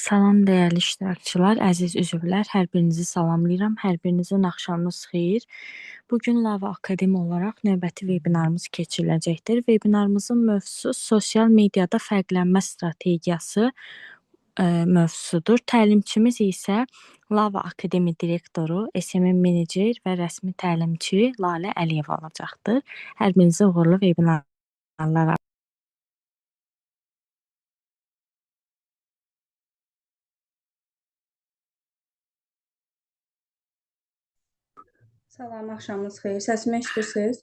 Salam dəyərli iştirakçılar, əziz üzvlər, hər birinizi salamlayıram. Hər birinizin axşamınız xeyir. Bu gün Lava Akademi olaraq növbəti vebinarımız keçiriləcəkdir. Vebinarımızın mövzusu sosial mediada fərqlənmə strategiyası mövzusudur. Təlimçimiz isə Lava Akademi direktoru, SMM menecer və rəsmi təlimçi Lalə Əliyeva olacaqdır. Hər birinizə uğurlu vebinarlar. Salam, axşamınız xeyir. Səsimi eşidirsiniz?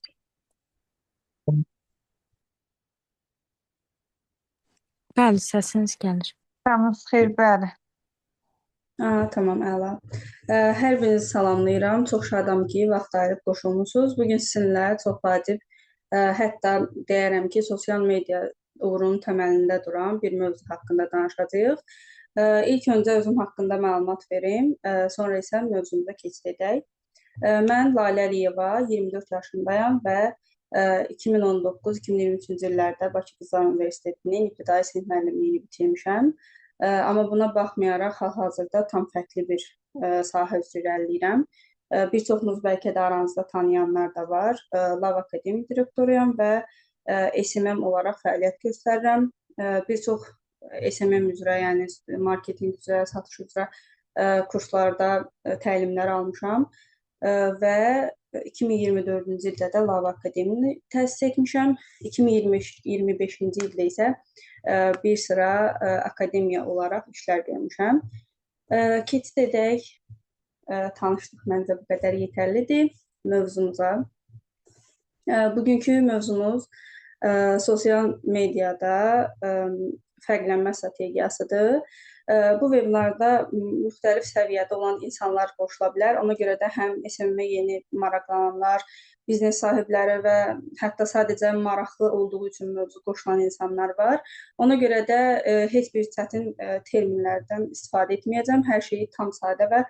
Bəli, səsiniz gəlir. Axşamınız xeyir, bəli. Tamam, əla. Hər birinizi salamlayıram. Çox şadam ki, vaxt ayırıb qoşulmusunuz. Bugün sizinlə çox vacib, hətta deyərəm ki, sosial media uğurunun təməlində duran bir mövzu haqqında danışacağıq. İlk öncə özüm haqqında məlumat verim, sonra isə mövzumuza keçid edək. Mən Lalə Əliyeva, 24 yaşındayam və 2019-2023-cü illərdə Bakı Qızlar Universitetinin ibtidai sinif müəllimliyini bitirmişəm. Amma buna baxmayaraq hal-hazırda tam fərqli bir sahə üzrə irəliləyirəm. Bir çoxunuz bəlkə də aranızda tanıyanlar da var. Lava Akademi direktoruyam və SMM olaraq fəaliyyət göstərirəm. Bir çox SMM üzrə, yəni marketinq üzrə, satış üzrə kurslarda təlimlər almışam. Və 2024-cü ildə də Lava Akademini təsis etmişəm. 2025-ci ildə isə bir sıra akademiya olaraq işlər görmüşəm. Keçid edək. Tanışlıq məncə bu qədər yetərlidir mövzumuza. Bugünkü mövzumuz sosial mediada fərqlənmə strategiyasıdır. Bu webinarda müxtəlif səviyyədə olan insanlar qoşula bilər. Ona görə də həm SMM yeni maraqlananlar, biznes sahibləri və hətta sadəcə maraqlı olduğu üçün mövzu qoşulan insanlar var. Ona görə də heç bir çətin terminlərdən istifadə etməyəcəm. Hər şeyi tam sadə və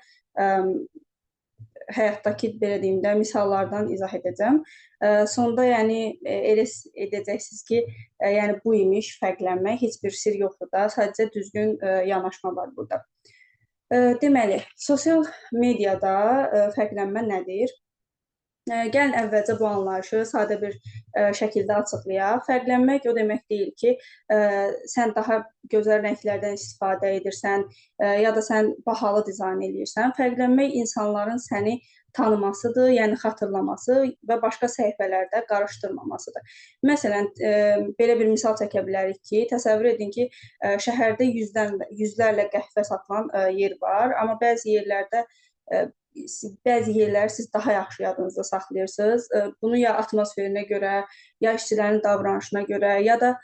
həyatdakı belə deyim də misallardan izah edəcəm. Sonda yəni elə edəcəksiniz ki, yəni bu imiş fərqlənmək, heç bir sir yoxdur da, sadəcə düzgün yanaşma var burada. Deməli, sosial mediada fərqlənmə nədir? Gəlin əvvəlcə bu anlayışı sadə bir şəkildə açıqlayaq. Fərqlənmək o demək deyil ki, sən daha gözəl rənglərdən istifadə edirsən, ya da sən bahalı dizayn edirsən. Fərqlənmək insanların səni tanımasıdır, yəni xatırlaması və başqa səhifələrdə qarışdırmamasıdır. Məsələn, belə bir misal çəkə bilərik ki, təsəvvür edin ki, şəhərdə yüzlərlə qəhvə satılan yer var, amma bəzi yerləri siz daha yaxşı yadınızda saxlayırsınız. Bunu ya atmosferinə görə, ya işçilərin davranışına görə, ya da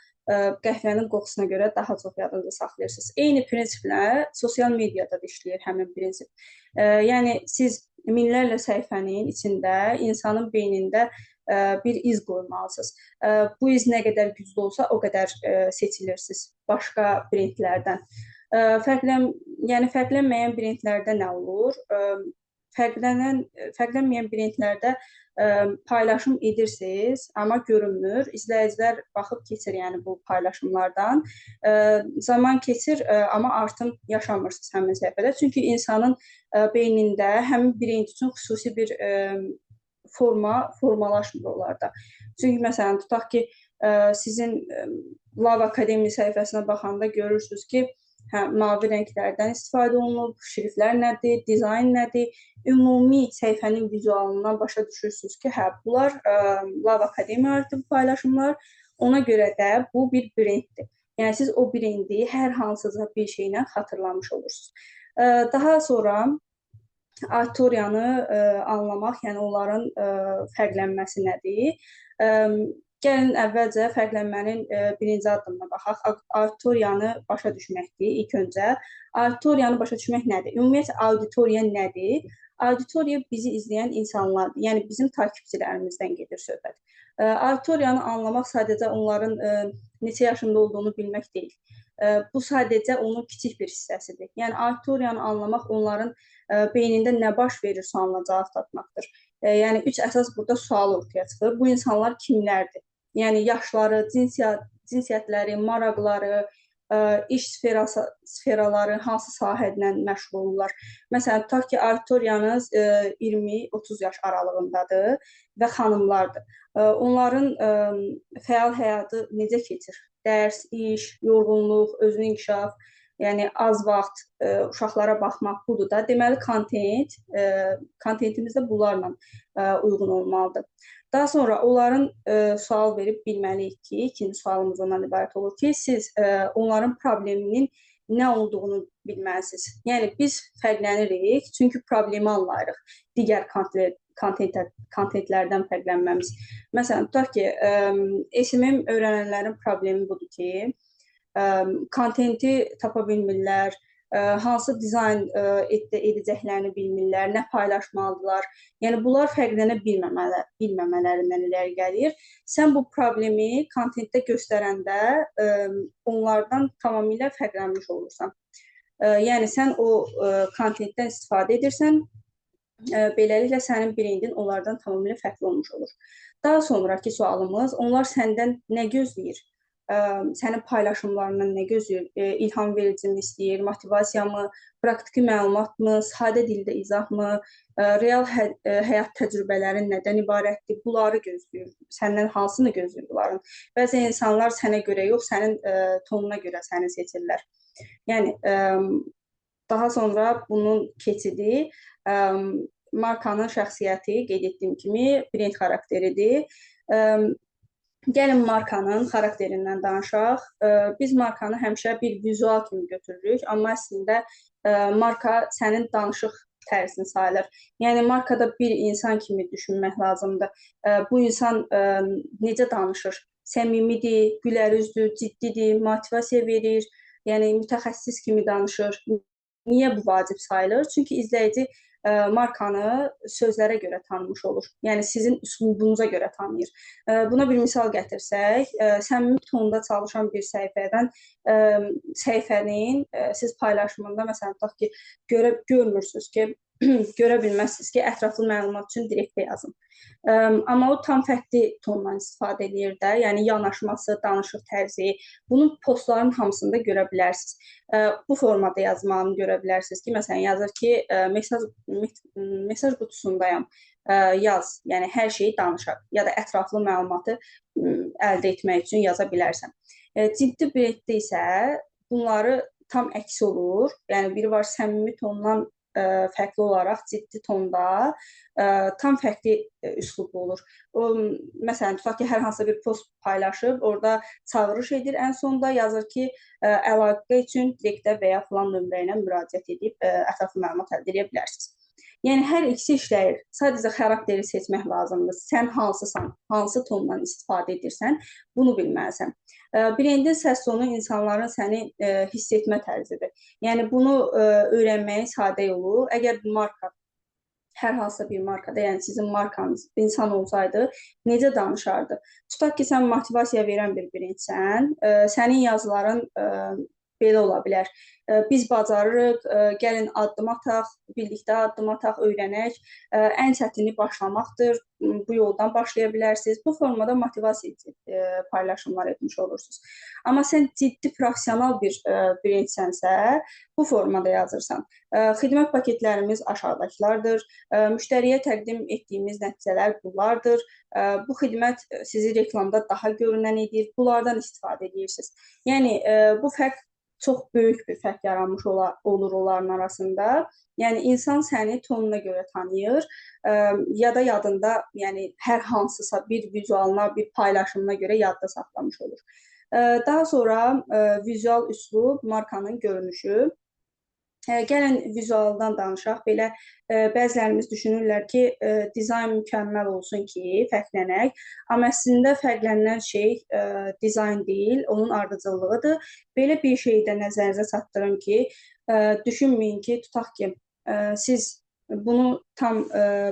qəhvənin qoxusuna görə daha çox yadınızda saxlayırsınız. Eyni prinsiplə sosial mediada da işləyir həmin prinsip. Yəni siz minlərlə səhifənin içində insanın beynində bir iz qoymalısınız. Bu iz nə qədər güclü olsa, o qədər seçilirsiniz başqa brendlərdən. Yəni fərqlənməyən brendlərdə nə olur? Fərqlənməyən brendlərdə paylaşım edirsiniz, amma görünmür. İzləyicilər baxıb keçir yəni bu paylaşımlardan. Zaman keçir, amma artım yaşamırsınız həmin səhifədə. Çünki insanın beynində həmin brend üçün xüsusi bir formalaşmır onlarda. Çünki məsələn, tutaq ki, sizin Lava Akademi səhifəsinə baxanda görürsünüz ki, mavi rənglərdən istifadə olunub, şriftlər nədir, dizayn nədir, ümumi səhifənin vizualından başa düşürsünüz ki, bunlar Lava Akademiya aiddir bu paylaşımlar. Ona görə də bu bir brenddir. Yəni siz o brendi hər hansısa bir şeylə xatırlamış olursunuz. Daha sonra auditoriyanı anlamaq, yəni onların fərqlənməsi nədir? Gəlin əvvəlcə fərqlənmənin birinci addımına baxaq. Auditoriyanı başa düşməkdir ilk öncə. Auditoriyanı başa düşmək nədir? Ümumiyyətlə, auditoriya nədir? Auditoriya bizi izləyən insanlardır. Yəni, bizim takipçilərimizdən gedir söhbət. Auditoriyanı anlamaq sadəcə onların neçə yaşında olduğunu bilmək deyil. Bu sadəcə onun kiçik bir hissəsidir. Yəni, auditoriyanı anlamaq onların beynində nə baş verir sualına cavab tapmaqdır. Yəni, üç əsas burada sual ortaya çıxır. Bu insanlar kimlərdir? Yəni, yaşları, cinsiyyətləri, maraqları, iş sferaları hansı sahədən məşğul olurlar. Məsələn, tutaq ki, auditoriyanız 20-30 yaş aralığındadır və xanımlardır. Onların fəal həyatı necə keçir? Dərs, iş, yorğunluq, özünü inkişaf, yəni az vaxt uşaqlara baxmaq budur da. Deməli, kontentimiz də bunlarla uyğun olmalıdır. Daha sonra onların sual verib bilməliyik ki, ikinci sualımız ondan ibarət olur ki, siz onların probleminin nə olduğunu bilməlisiniz. Yəni biz fərqlənirik, çünki problemi anlayırıq. Digər kontentlərdən fərqlənməmiz. Məsələn, tutaq ki, SMM öyrənənlərin problemi budur ki, kontenti tapa bilmirlər, hansı dizayn edəcəklərini bilmirlər, nə paylaşmalıdırlar. Yəni bunlar fərqlənə bilməmələrindən irəli gəlir. Sən bu problemi kontentdə göstərəndə onlardan tamamilə fərqlənmiş olursan. Yəni sən o kontentdən istifadə edirsən, beləliklə sənin brendin onlardan tamamilə fərqli olmuş olur. Daha sonraki sualımız, onlar səndən nə gözləyir? Sənin paylaşımlarından nə gözləyir? İlham vericimi istəyir, motivasiyamı, praktiki məlumatmı, sadə dildə izahmı, real həyat təcrübələrin nədən ibarətdir? Bunları gözləyir. Səndən hansını gözləyir bunların? Bəzi insanlar sənə görə yox, sənin tonuna görə səni seçirlər. Yəni daha sonra bunun keçidi markanın şəxsiyyəti, qeyd etdiyim kimi, brend xarakteridir. Gəlin markanın xarakterindən danışaq. Biz markanı həmişə bir vizual kimi götürürük, amma əslində marka sənin danışıq tərzini sayılır. Yəni markada bir insan kimi düşünmək lazımdır. Bu insan necə danışır? Səmimidir, gülərüzdür, ciddidir, motivasiya verir, yəni mütəxəssis kimi danışır. Niyə bu vacib sayılır? Çünki izləyici markanı sözlərə görə tanımış olur. Yəni sizin üslubunuza görə tanıyır. Buna bir misal gətirsək, səmimi tonda çalışan bir səhifənin siz paylaşımında məsələn tutaq ki, görmürsünüz ki, görə bilməzsiniz ki, ətraflı məlumat üçün direktə yazın. Amma o tam fərqli tondan istifadə edir də, yəni yanaşması, danışıq tərzi, bunun postların hamısında görə bilərsiniz. Bu formada yazmağını görə bilərsiniz ki, məsələn yazır ki, mesaj qutusundayam, yaz, yəni hər şeyi danışaq ya da ətraflı məlumatı əldə etmək üçün yaza bilərsən. Ciddi brenddə isə bunları tam əksi olur. Yəni biri var səmimi tondan fərqli olaraq ciddi tonda tam fərqli üslublu olur. Məsələn, tutaq ki, hər hansı bir post paylaşıb, orada çağırış edir, ən sonda yazır ki, əlaqə üçün direktə və ya filan nömrə ilə müraciət edib ətraflı məlumat əldə edə bilərsiniz. Yəni hər ikisi işləyir. Sadəcə xarakteri seçmək lazımdır. Sən hansısan, hansı tondan istifadə edirsən, bunu bilməlisən. Brendin səs tonu insanların səni hiss etmə tərzidir. Yəni bunu öyrənməyin sadə yolu, əgər bu marka hər hansısa bir markada, yəni sizin markanız insan olsaydı, necə danışardı? Tutaq ki, sən motivasiya verən bir brendsən, sənin yazıların belə ola bilər. Biz bacarırıq, gəlin addım ataq, birlikdə addım ataq, öyrənək. Ən çətini başlamaqdır. Bu yoldan başlaya bilərsiniz. Bu formada motivasiya paylaşımlar etmiş olursunuz. Amma sən ciddi professional bir brendsənsə, bu formada yazırsan. Xidmət paketlərimiz aşağıdakılardır. Müştəriyə təqdim etdiyimiz nəticələr bunlardır. Bu xidmət sizi reklamda daha görünən edir. Bunlardan istifadə edirsiniz. Yəni bu fərq çox böyük bir fərq yaranmış olur onların arasında. Yəni insan səni tonuna görə tanıyır ya da yadında, yəni hər hansısa bir vizualına, bir paylaşımına görə yadda saxlamış olur. Daha sonra vizual üslub, markanın görünüşü. Gəlin vizualdan danışaq. Belə bəzilərimiz düşünürlər ki, dizayn mükəmməl olsun ki, fərqlənək. Amma əslində fərqlənən şey dizayn deyil, onun ardıcıllığıdır. Belə bir şeyi də nəzərinizə çatdırım ki, düşünməyin ki, tutaq ki, siz bunu tam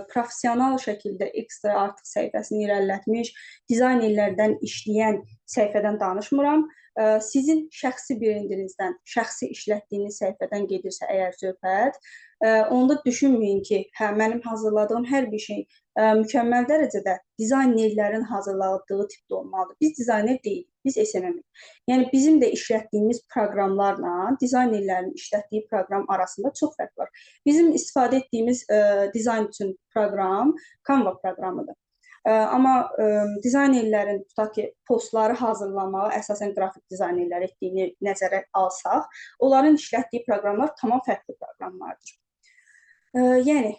professional şəkildə ekstra artıq səhifəsini irəlilətmiş, dizaynerlərdən işləyən səhifədən danışmıram. Sizin şəxsi brendinizdən, şəxsi işlətdiyiniz səhifədən gedirsə əgər söhbət, onda düşünməyin ki, mənim hazırladığım hər bir şey mükəmməl dərəcədə dizaynerlərin hazırladığı tipdə olmalıdır. Biz dizayner deyilik, biz SMM-ik. Yəni bizim də işlətdiyimiz proqramlarla dizaynerlərin işlətdiyi proqram arasında çox fərq var. Bizim istifadə etdiyimiz dizayn üçün proqram Canva proqramıdır. Amma dizaynerlərin tutaq ki, postları hazırlamağı əsasən qrafik dizaynerlər etdiyini nəzərə alsaq, onların işlətdiyi proqramlar tamam fərqli proqramlardır. Yəni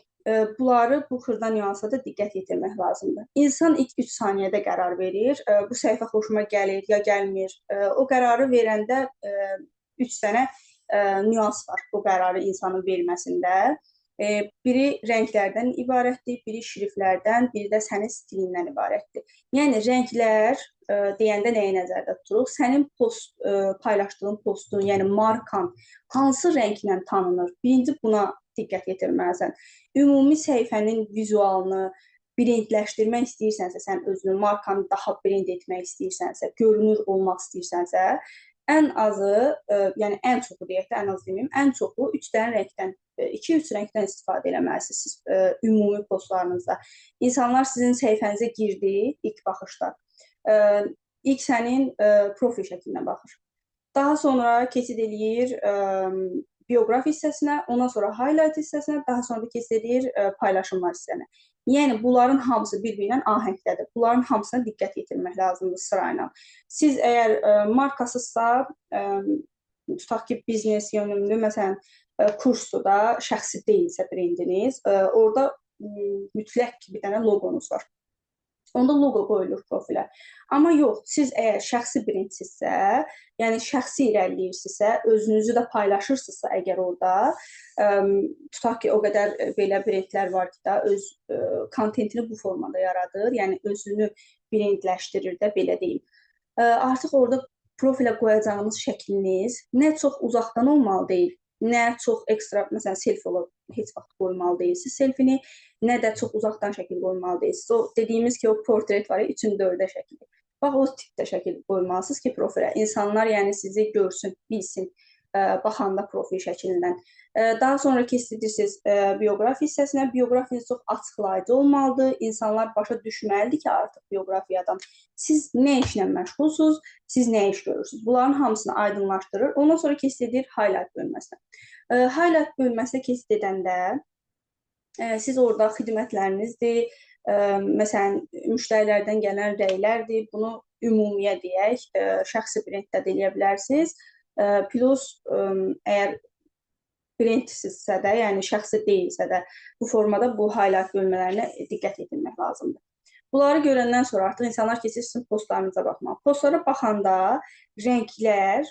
bunları bu xırda nüansa da diqqət yetirmək lazımdır. İnsan ilk 3 saniyədə qərar verir. Bu səhifə xoşuma gəlir ya gəlmir. O qərarı verəndə 3 dənə nüans var bu qərarı insanın verməsində. Biri rənglərdən ibarətdir, biri şriftlərdən, biri də sənin stilindən ibarətdir. Yəni rənglər deyəndə nəyə nəzərdə tuturuq? Sənin paylaşdığın postun, yəni markan hansı rənglə tanınır? Birinci buna diqqət yetirməlisən. Ümumi səhifənin vizualını brendləşdirmək istəyirsənsə, sən özünü markanı daha brend etmək istəyirsənsə, görünür olmaq istəyirsənsə, ən azı, yəni ən çoxu deyək də, ən az deməyim, ən çoxu 3 dənə rəngdən, 2-3 rəngdən istifadə eləməlisiniz siz ümumi postlarınızda. İnsanlar sizin səhifənizə girdi ilk baxışda. İlk sənin profil şəklinə baxır. Daha sonra keçid eləyir bioqrafi hissəsinə, ondan sonra highlight hissəsinə, daha sonra keçid edir paylaşımlar hissəsinə. Yəni bunların hamısı bir-biri ilə ahəngdədir. Bunların hamısına diqqət yetirmək lazımdır sırayla. Siz əgər markasızsa, tutaq ki, biznes yönümlü, məsələn, kursdur da, şəxsi deyilsə brendiniz, orada mütləq ki, bir dənə loqonuz var. Onda loqo qoyulur profilə. Amma yox, siz əgər şəxsi brendsinizsə, yəni şəxsi irəliləyirsinizsə, özünüzü də paylaşırsınızsa əgər orada, tutaq ki, o qədər belə brendlər var ki da, öz kontentini bu formada yaradır, yəni özünü brendləşdirir də, belə deyim. Artıq orada profilə qoyacağınız şəkliniz nə çox uzaqdan olmalı deyil, nə çox ekstra, məsələn, selfie olub, heç vaxt qoymalı deyilsiniz selfini, nə də çox uzaqdan şəkil qoymalı deyilsiniz. O dediyimiz ki, o portret var ya, 3-ün 4-ə şəkil. Bax, o tipdə şəkil qoymalısınız ki, profilə. İnsanlar yəni sizi görsün, bilsin, baxanda profil şəklindən. Daha sonra keçidirsiniz bioqrafi hissəsinə. Bioqrafiniz çox açıqlayıcı olmalıdır. İnsanlar başa düşməlidir ki, artıq bioqrafiyadan siz nə işlə məşğulsunuz, siz nə iş görürsünüz. Bunların hamısını aydınlaşdırır. Ondan sonra keçid edir highlight bölməsinə. Highlight bölməsinə keçid edəndə siz orada xidmətlərinizdir, məsələn, müştərilərdən gələn rəylərdir, bunu ümumiyə deyək, şəxsi brenddə də eləyə bilərsiniz. Plus, əgər brendsinizsə də, yəni şəxsi deyilsə də, bu formada bu highlight bölmələrinə diqqət yetirmək lazımdır. Bunları görəndən sonra artıq insanlar keçir sizin postlarınıza baxmalı. Postlara baxanda rənglər,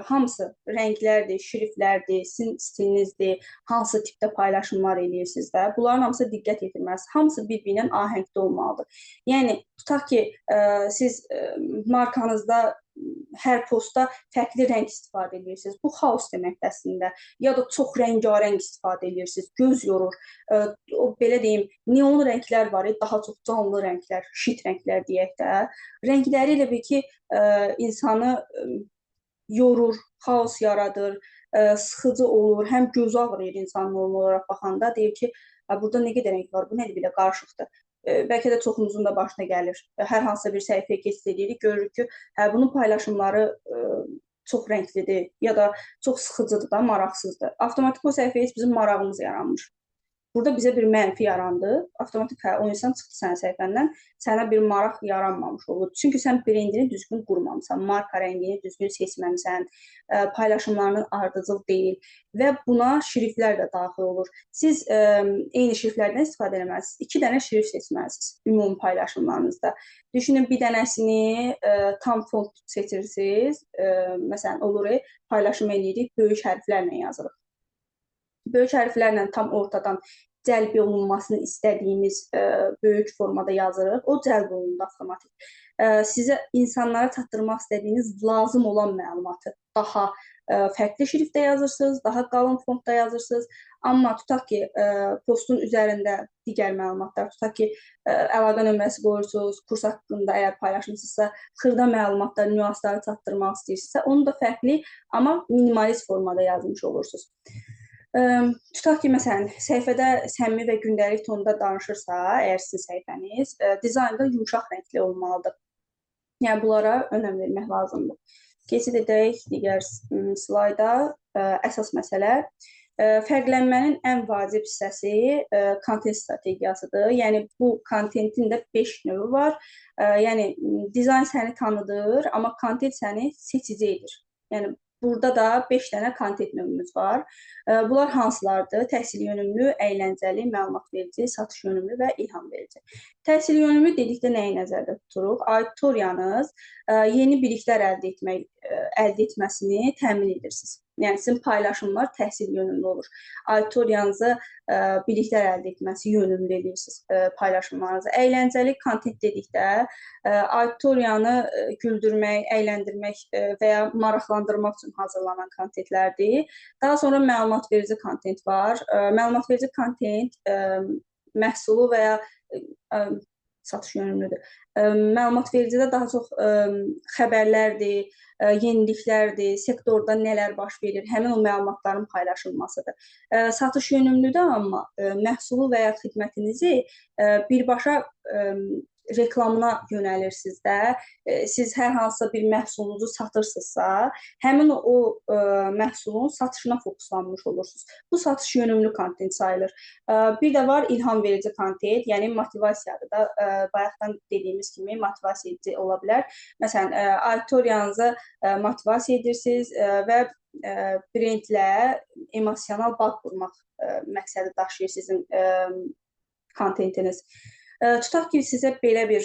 hamısı rənglərdir, şriftlərdir, sizin stilinizdir, hansı tipdə paylaşımlar eləyirsiniz də, bunların hamısı diqqət yetirməlisiniz. Hamısı bir-birindən ahəngdə olmalıdır. Yəni, tutaq ki, siz markanızda hər postda fərqli rəng istifadə edirsiniz. Bu xaos deməkdir əslində. Ya da çox rəngarəng istifadə edirsiniz, göz yorur. O belə deyim, neon rənglər var, daha çox canlı rənglər, şit rənglər deyək də. Rəngləri elə bil ki, insanı yorur, xaos yaradır, sıxıcı olur, həm göz ağrıyır insan normal olaraq baxanda. Deyir ki, burada nə qədər rəng var, bu nədir belə qarışıqdır. Bəlkə də çoxumuzun da başına gəlir. Hər hansısa bir səhifəyə keçid edirik, görürük ki, bunun paylaşımları çox rənglidir ya da çox sıxıcıdır da, maraqsızdır. Avtomatik o səhifəyə heç bizim marağımız yaranmır. Burada bizə bir mənfi yarandı. Avtomatik o insan çıxdı sənin səhifəndən, sənə bir maraq yaranmamış olur. Çünki sən brendini düzgün qurmamısan, marka rəngini düzgün seçməmisən, paylaşımlarının ardıcıl deyil və buna şriftlər də daxil olur. Siz eyni şriftlərdən istifadə etməlisiniz. 2 dənə şrift seçməlisiniz ümumi paylaşımlarınızda. Düşünün, bir dənəsini tam font seçirsiniz. Məsələn, olur, paylaşım edirik, böyük hərflərlə yazırıq. Böyük hərflərlə tam ortadan cəlb olunmasını istədiyimiz böyük formada yazırıq. O cəlb olundu avtomatik. Sizə insanlara çatdırmaq istədiyiniz lazım olan məlumatı daha fərqli şriftdə yazırsınız, daha qalın fontda yazırsınız. Amma tutaq ki, postun üzərində digər məlumatlar, tutaq ki, əlaqə nömrəsi qoyursunuz, kurs haqqında əgər paylaşımsızsa, xırda məlumatlar, nüansları çatdırmaq istəyirsinizsə, onu da fərqli, amma minimalist formada yazmış olursunuz. Tutaq ki, məsələn, səhifədə səmimi və gündəlik tonda danışırsa, əgər sizin səhifəniz, dizaynda yumşaq rəngli olmalıdır. Yəni bunlara önəm vermək lazımdır. Keçid edək digər slayda. Əsas məsələ fərqlənmənin ən vacib hissəsi kontent strategiyasıdır. Yəni bu kontentin də 5 növü var. Yəni dizayn səni tanıdır, amma kontent səni seçici edir. Yəni burada da 5 dənə kontent növümüz var. Bunlar hansılardır? Təhsil yönümlü, əyləncəli, məlumat verici, satış yönümlü və ilham verici. Təhsil yönümlü dedikdə nəyi nəzərdə tuturuq? Auditoriyanız yeni biliklər əldə etməsini təmin edirsiniz. Yəni sizin paylaşımlar təhsil yönümlü olur. Auditoriyanızı biliklər əldə etməsi yönümlü edirsiniz paylaşımlarınızı. Əyləncəli kontent dedikdə auditoriyanı güldürmək, əyləndirmək və ya maraqlandırmaq üçün hazırlanan kontentlərdir. Daha sonra məlumat verici kontent var. Məlumat verici kontent məhsulu və ya satış yönümlüdür. Məlumat vericidə daha çox xəbərlərdir, yeniliklərdir, sektorda nələr baş verir, həmin o məlumatların paylaşılmasıdır. Satış yönümlüdür, amma məhsulu və ya xidmətinizi birbaşa reklamına yönəlirsiniz də. Siz hər hansısa bir məhsulunuzu satırsınızsa, həmin o məhsulun satışına fokuslanmış olursunuz. Bu satış yönümlü kontent sayılır. Bir də var ilham verici kontent, yəni motivasiyadır da. Bayaqdan dediyimiz kimi motivasiya edici ola bilər. Məsələn, auditoriyanızı motivasiya edirsiniz və brendlə emosional bağ qurmaq məqsədi daşıyır sizin kontentiniz. Tutaq ki, sizə belə bir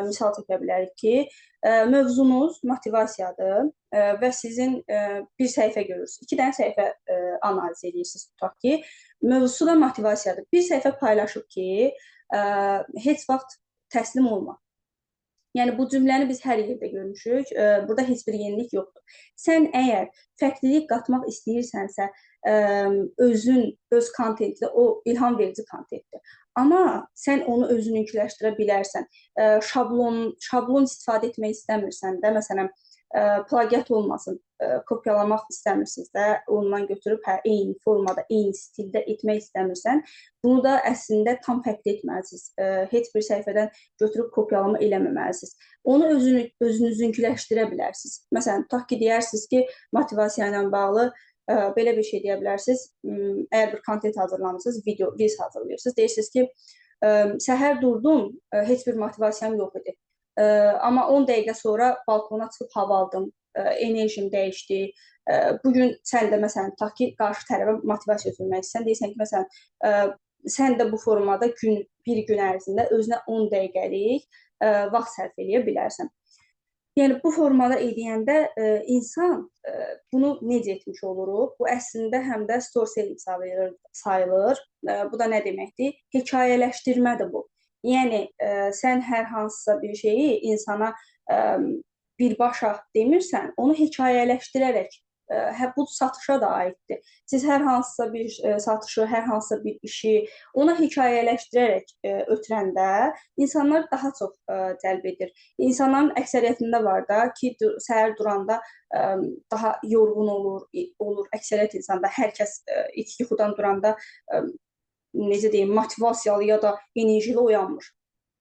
misal çəkə bilərik ki, mövzunuz motivasiyadır və sizin bir səhifə görürsünüz. 2 dənə səhifə analiz edirsiniz, tutaq ki, mövzusu da motivasiyadır. Bir səhifə paylaşıb ki, heç vaxt təslim olma. Yəni bu cümləni biz hər yerdə görmüşük. Burada heç bir yenilik yoxdur. Sən əgər fərqlilik qatmaq istəyirsənsə, öz kontentlə o ilham verici kontentdir. Amma sən onu özününkiləşdirə bilərsən. Şablon istifadə etmək istəmirsən də, məsələn, plagiat olmasın, kopyalamaq istəmirsiniz də, ondan götürüb eyni formada, eyni stildə etmək istəmirsən, bunu da əslində tam fərqli etməlisiniz. Heç bir səhifədən götürüb kopyalama eləməməlisiniz. Onu özünüzünkiləşdirə bilərsiniz. Məsələn, tutaq ki, deyərsiniz ki, motivasiya ilə bağlı belə bir şey deyə bilərsiniz. Əgər bir kontent hazırlamırsınız, video, reels hazırlayırsınız, deyirsiniz ki, səhər durdum, heç bir motivasiyam yox idi. Amma 10 dəqiqə sonra balkona çıxıb hava aldım, enerjim dəyişdi. Bugün sən də məsələn, tutaq ki, qarşı tərəfə motivasiya ötürmək istəyirsən, deyirsən ki, məsələn, sən də bu formada bir gün ərzində özünə 10 dəqiqəlik vaxt sərf eləyə bilərsən. Yəni bu formada edəndə insan bunu necə etmiş oluruq? Bu əslində həm də storytelling sayılır. Bu da nə deməkdir? Hekayələşdirmədir bu. Yəni sən hər hansısa bir şeyi insana birbaşa demirsən, onu hekayələşdirərək, bu satışa da aiddir. Siz hər hansısa bir satışı, hər hansısa bir işi ona hekayələşdirərək ötürəndə insanlar daha çox cəlb edir. İnsanların əksəriyyətində var da ki, səhər duranda daha yorğun olur. Əksəriyyət insanda hər kəs ilk yuxudan duranda necə deyim, motivasiyalı ya da enerjili oyanmır.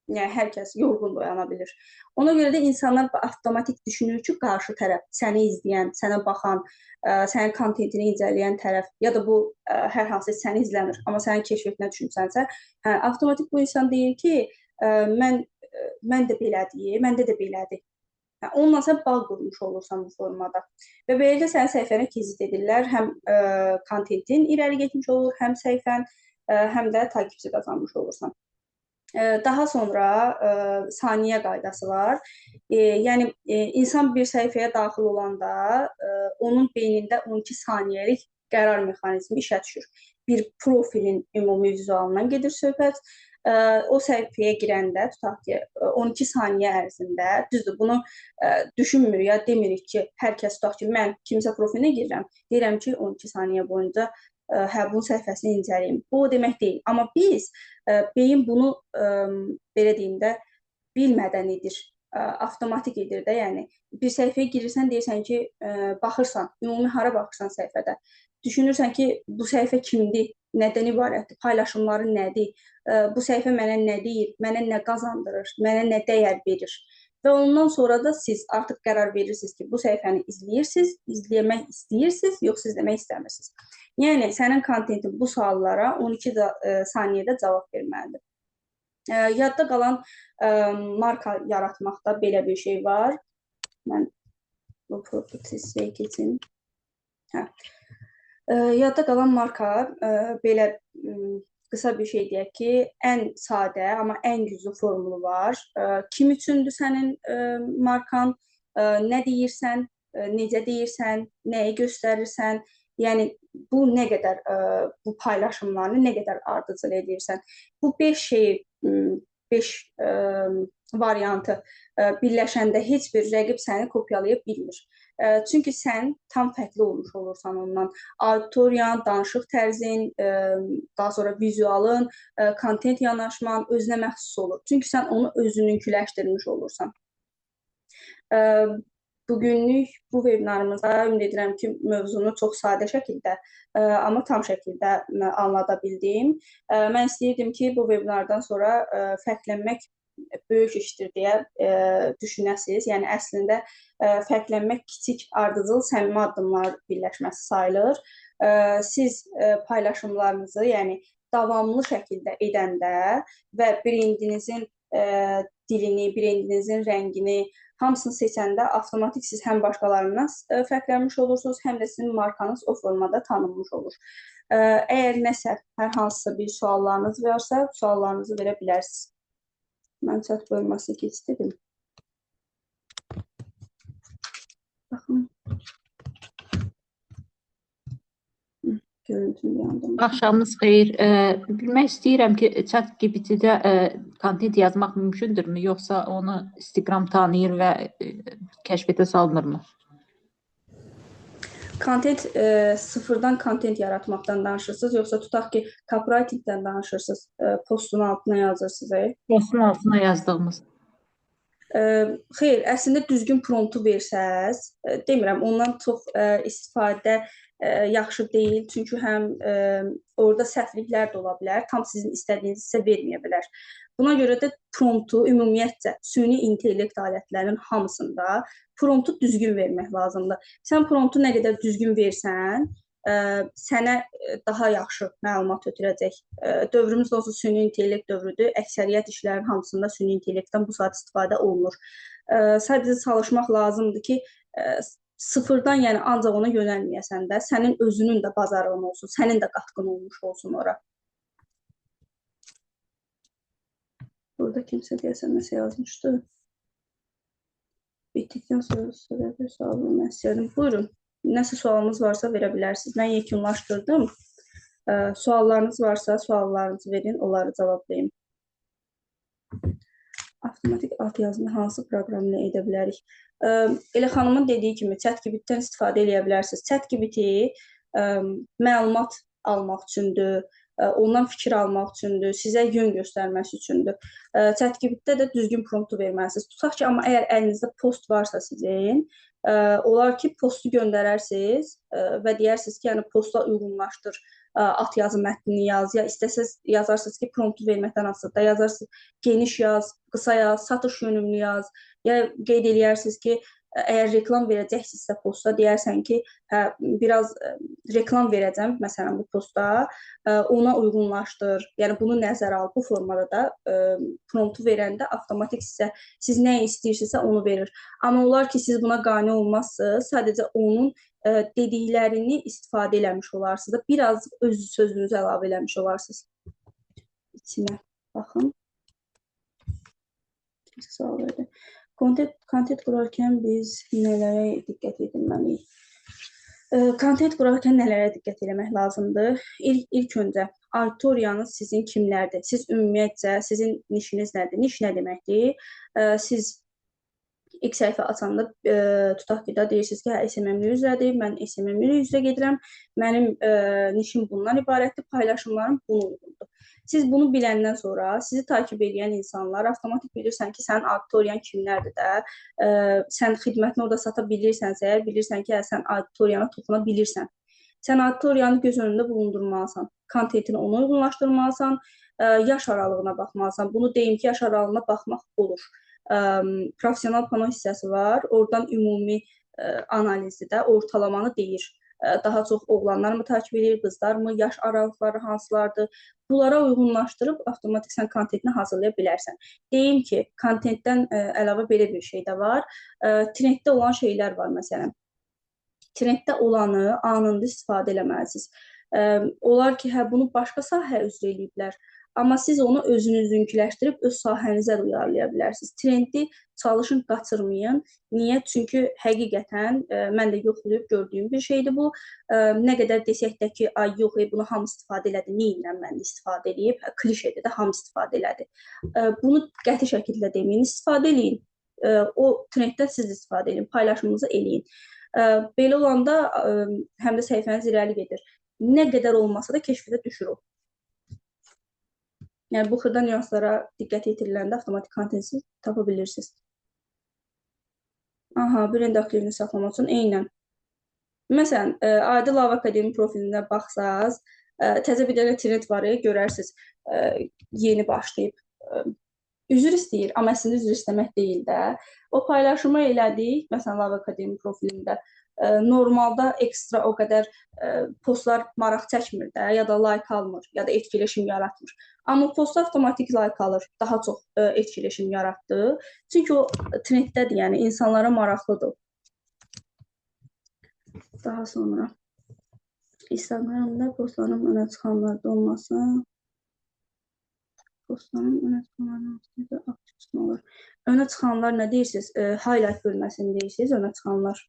Yəni hər kəs yorğun oyana bilir. Ona görə də insanlar avtomatik düşünür ki, qarşı tərəf, səni izləyən, sənə baxan, sənin kontentini incələyən tərəf ya da bu hər hansı səni izləmir, amma sənin keşfetinə düşmüsənsə, avtomatik bu insan deyir ki, mən də belədiyim, məndə də belədir. Onunla sən bağ qurmuş olursan bu formada. Və beləliklə sənin səhifəni keçid edirlər. Həm kontentin irəli getmiş olur, həm səhifən, həm də takipçi qazanmış olursan. Daha sonra saniyə qaydası var. Yəni insan bir səhifəyə daxil olanda onun beynində 12 saniyəlik qərar mexanizmi işə düşür. Bir profilin ümumi vizualından gedir söhbət. O səhifəyə girəndə tutaq ki, 12 saniyə ərzində, düzdür, bunu düşünmürük ya, demirik ki, hər kəs tutaq ki, mən kimsə profilinə girirəm, deyirəm ki, 12 saniyə boyunca bunun səhifəsini incələyim. Bu o demək deyil. Amma biz beyin bunu belə deyim də bilmədən edir. avtomatik edir də, yəni bir səhifəyə girirsən, deyirsən ki, baxırsan, ümumi hara baxırsan səhifədə. Düşünürsən ki, bu səhifə kimdir, nədən ibarətdir, paylaşımları nədir, bu səhifə mənə nə deyir, mənə nə qazandırır, mənə nə dəyər verir. Və ondan sonra da siz artıq qərar verirsiniz ki, bu səhifəni izləyirsiniz, izləmək istəyirsiniz, yoxsa izləmək istəmirsiniz. Yəni, sənin kontentin bu suallara 12 saniyədə cavab verməlidir. Yadda qalan marka yaratmaqda belə bir şey var. Mən bu properties'e keçim. Yadda qalan marka belə qısa bir şey deyək ki, ən sadə, amma ən güclü formulu var. Kim üçündür sənin markan, nə deyirsən, necə deyirsən, nəyi göstərirsən, yəni bu nə qədər, bu paylaşımlarını nə qədər ardıcıl edirsən. Bu 5 şeyi, 5 variantı birləşəndə heç bir rəqib səni kopyalaya bilmir. Çünki sən tam fərqli olmuş olursan ondan. Auditoriyan, danışıq tərzin, daha sonra vizualın, kontent yanaşman özünə məxsus olur. Çünki sən onu özününküləşdirmiş olursan. Bugünlük bu webinarımızda ümid edirəm ki, mövzunu çox sadə şəkildə, amma tam şəkildə anlada bildim. Mən istəyirdim ki, bu webinardan sonra fərqlənmək böyük işdir deyə düşünəsiniz. Yəni, əslində fərqlənmək kiçik, ardıcıl, səmimi addımlar birləşməsi sayılır. Siz paylaşımlarınızı, yəni davamlı şəkildə edəndə və brendinizin dilini, brendinizin rəngini, hamısını seçəndə avtomatik siz həm başqalarından fərqlənmiş olursunuz, həm də sizin markanız o formada tanınmış olur. Əgər nəsə, hər hansısa bir suallarınız varsa, suallarınızı verə bilərsiniz. Mən chat bölməsinə keçdim. Baxın. Görüntüm yandım. Axşamınız xeyir. Bilmək istəyirəm ki, ChatGPT-də kontent yazmaq mümkündürmü, yoxsa onu Instagram tanıyır və kəşfətə salınırmı? Sıfırdan kontent yaratmaqdan danışırsınız, yoxsa tutaq ki, copywritingdən danışırsınız, postun altına yazırsınız? Postun altına yazdığımız. Xeyr, əslində düzgün promptu versəz, demirəm, ondan çox istifadə yaxşı deyil, çünki həm orada səhvliklər də ola bilər, tam sizin istədiyinizi sizə verməyə bilər. Buna görə də promptu ümumiyyətcə süni intellekt alətlərinin hamısında promptu düzgün vermək lazımdır. Sən promptu nə qədər düzgün versən, sənə daha yaxşı məlumat ötürəcək. Dövrümüz də olsa süni intellekt dövrüdür. Əksəriyyət işlərin hamısında süni intellektdən bu saat istifadə olunur. Sadəcə çalışmaq lazımdır ki, sıfırdan, yəni ancaq ona yönəlməyəsən də, sənin özünün də bazarın olsun, sənin də qatqın olmuş olsun ora. Burada kimsə deyəsən nəsə yazmışdı. Bitdikdən sonra bir sual vermək istəyirdim. Buyurun. Nəsə sualınız varsa verə bilərsiniz. Mən yekunlaşdırdım. Suallarınız varsa suallarınızı verin, onları cavablayayım. Avtomatik alt yazını hansı proqramla edə bilərik? Elə xanımın dediyi kimi ChatGPT-dən istifadə edə bilərsiniz. ChatGPT məlumat almaq üçündür, ondan fikir almaq üçündür, sizə yön göstərməsi üçündür. ChatGPT-də də düzgün promptu verməlisiniz. Tutaq ki, amma əgər əlinizdə post varsa sizin, olar ki, postu göndərərsiniz və deyərsiniz ki, yəni posta uyğunlaşdır, alt yazı mətnini yaz, ya istəsəz yazarsınız ki, promptu verməkdən asılı da yazarsınız, geniş yaz, qısa yaz, satış yönümlü yaz, ya qeyd eləyərsiniz ki, əgər reklam verəcəksinizsə posta, deyərsən ki, biraz reklam verəcəm, məsələn, bu posta, ona uyğunlaşdır, yəni bunu nəzərə al, bu formada da promptu verəndə avtomatik sizə, siz nə istəyirsinizsə onu verir. Amma olar ki, siz buna qane olmazsınız, sadəcə onun dediklərini istifadə eləmiş olarsınız, biraz öz sözünüzü əlavə eləmiş olarsınız. İçinə baxın. Kimsə sual verdi. Kontent qurarkən biz nələrə diqqət edilməliyik? Kontent qurarkən nələrə diqqət eləmək lazımdır? İlk öncə, auditoriyanız sizin kimlərdir? Siz ümumiyyətcə, sizin nişiniz nədir? Niş nə deməkdir? Siz İlk səhifə açanda tutaq ki, da deyirsiniz ki, hə, SMM-li üzrədir, mən SMM-li üzrə gedirəm, mənim nişim bundan ibarətdir, paylaşımlarım buna uyğundur. Siz bunu biləndən sonra sizi takib edən insanlar avtomatik bilirsən ki, sənin auditoriyan kimlərdir də, sən xidmətini orada sata bilirsənsə, əgər bilirsən ki, hə, sən auditoriyana toxuna bilirsən. Sən auditoriyanı göz önündə bulundurmalısan, kontentini ona uyğunlaşdırmalısan, yaş aralığına baxmalısan. Bunu deyim ki, yaş aralığına baxmaq olur. Professional pano hissəsi var. Oradan ümumi analizi də ortalamanı deyir. Daha çox oğlanlar mı takip edir, qızlar mı, yaş aralıqları hansılardır? Bunlara uyğunlaşdırıb avtomatik sən kontentini hazırlaya bilərsən. Deyim ki, kontentdən əlavə belə bir şey də var. Trenddə olan şeylər var məsələn. Trenddə olanı anında istifadə eləməlisiniz. Olar ki, hə, bunu başqa sahə üzrə eləyiblər. Amma siz onu özünüzünkiləşdirib öz sahənizə də uyarlaya bilərsiniz. Trendi çalışın qaçırmayın. Niyə? Çünki həqiqətən mən də yoxlayıb gördüyüm bir şeydir bu. Nə qədər desək də ki, ay yox, bunu hamı istifadə elədi, neyinlə mən də istifadə eləyib, klişedir də hamı istifadə elədi. Bunu qəti şəkildə deməyin, istifadə eləyin. O trenddən siz istifadə edin, paylaşımınızı eləyin. Belə olanda həm də səhifəniz irəli gedir. Nə qədər olmasa da keşfədə düşür o. Yəni, bu xırda nüanslara diqqət yetiriləndə avtomatik kontenti tapa bilirsiniz. Aha, brend aktivini saxlamaq üçün eynən. Məsələn, adi Lava Akademi profilinə baxsaz, təzə bir dənə trend var, görərsiniz, yeni başlayıb. Üzr istəyir, amma əslində üzr istəmək deyil də. O paylaşımı elədik, məsələn, Lava Akademi profilində. Normalda ekstra o qədər postlar maraq çəkmir də, ya da like almır, ya da etkiləşim yaratmır. Amma post avtomatik like alır, daha çox etkiləşim yaratdı. Çünki o trenddədir, yəni insanlara maraqlıdır. Daha sonra Instagramda postların önə çıxanlarda olmasın. Postların önə çıxanlar aktiv olur. Önə çıxanlar nə deyirsiniz? Highlight bölməsini deyirsiniz, önə çıxanlar.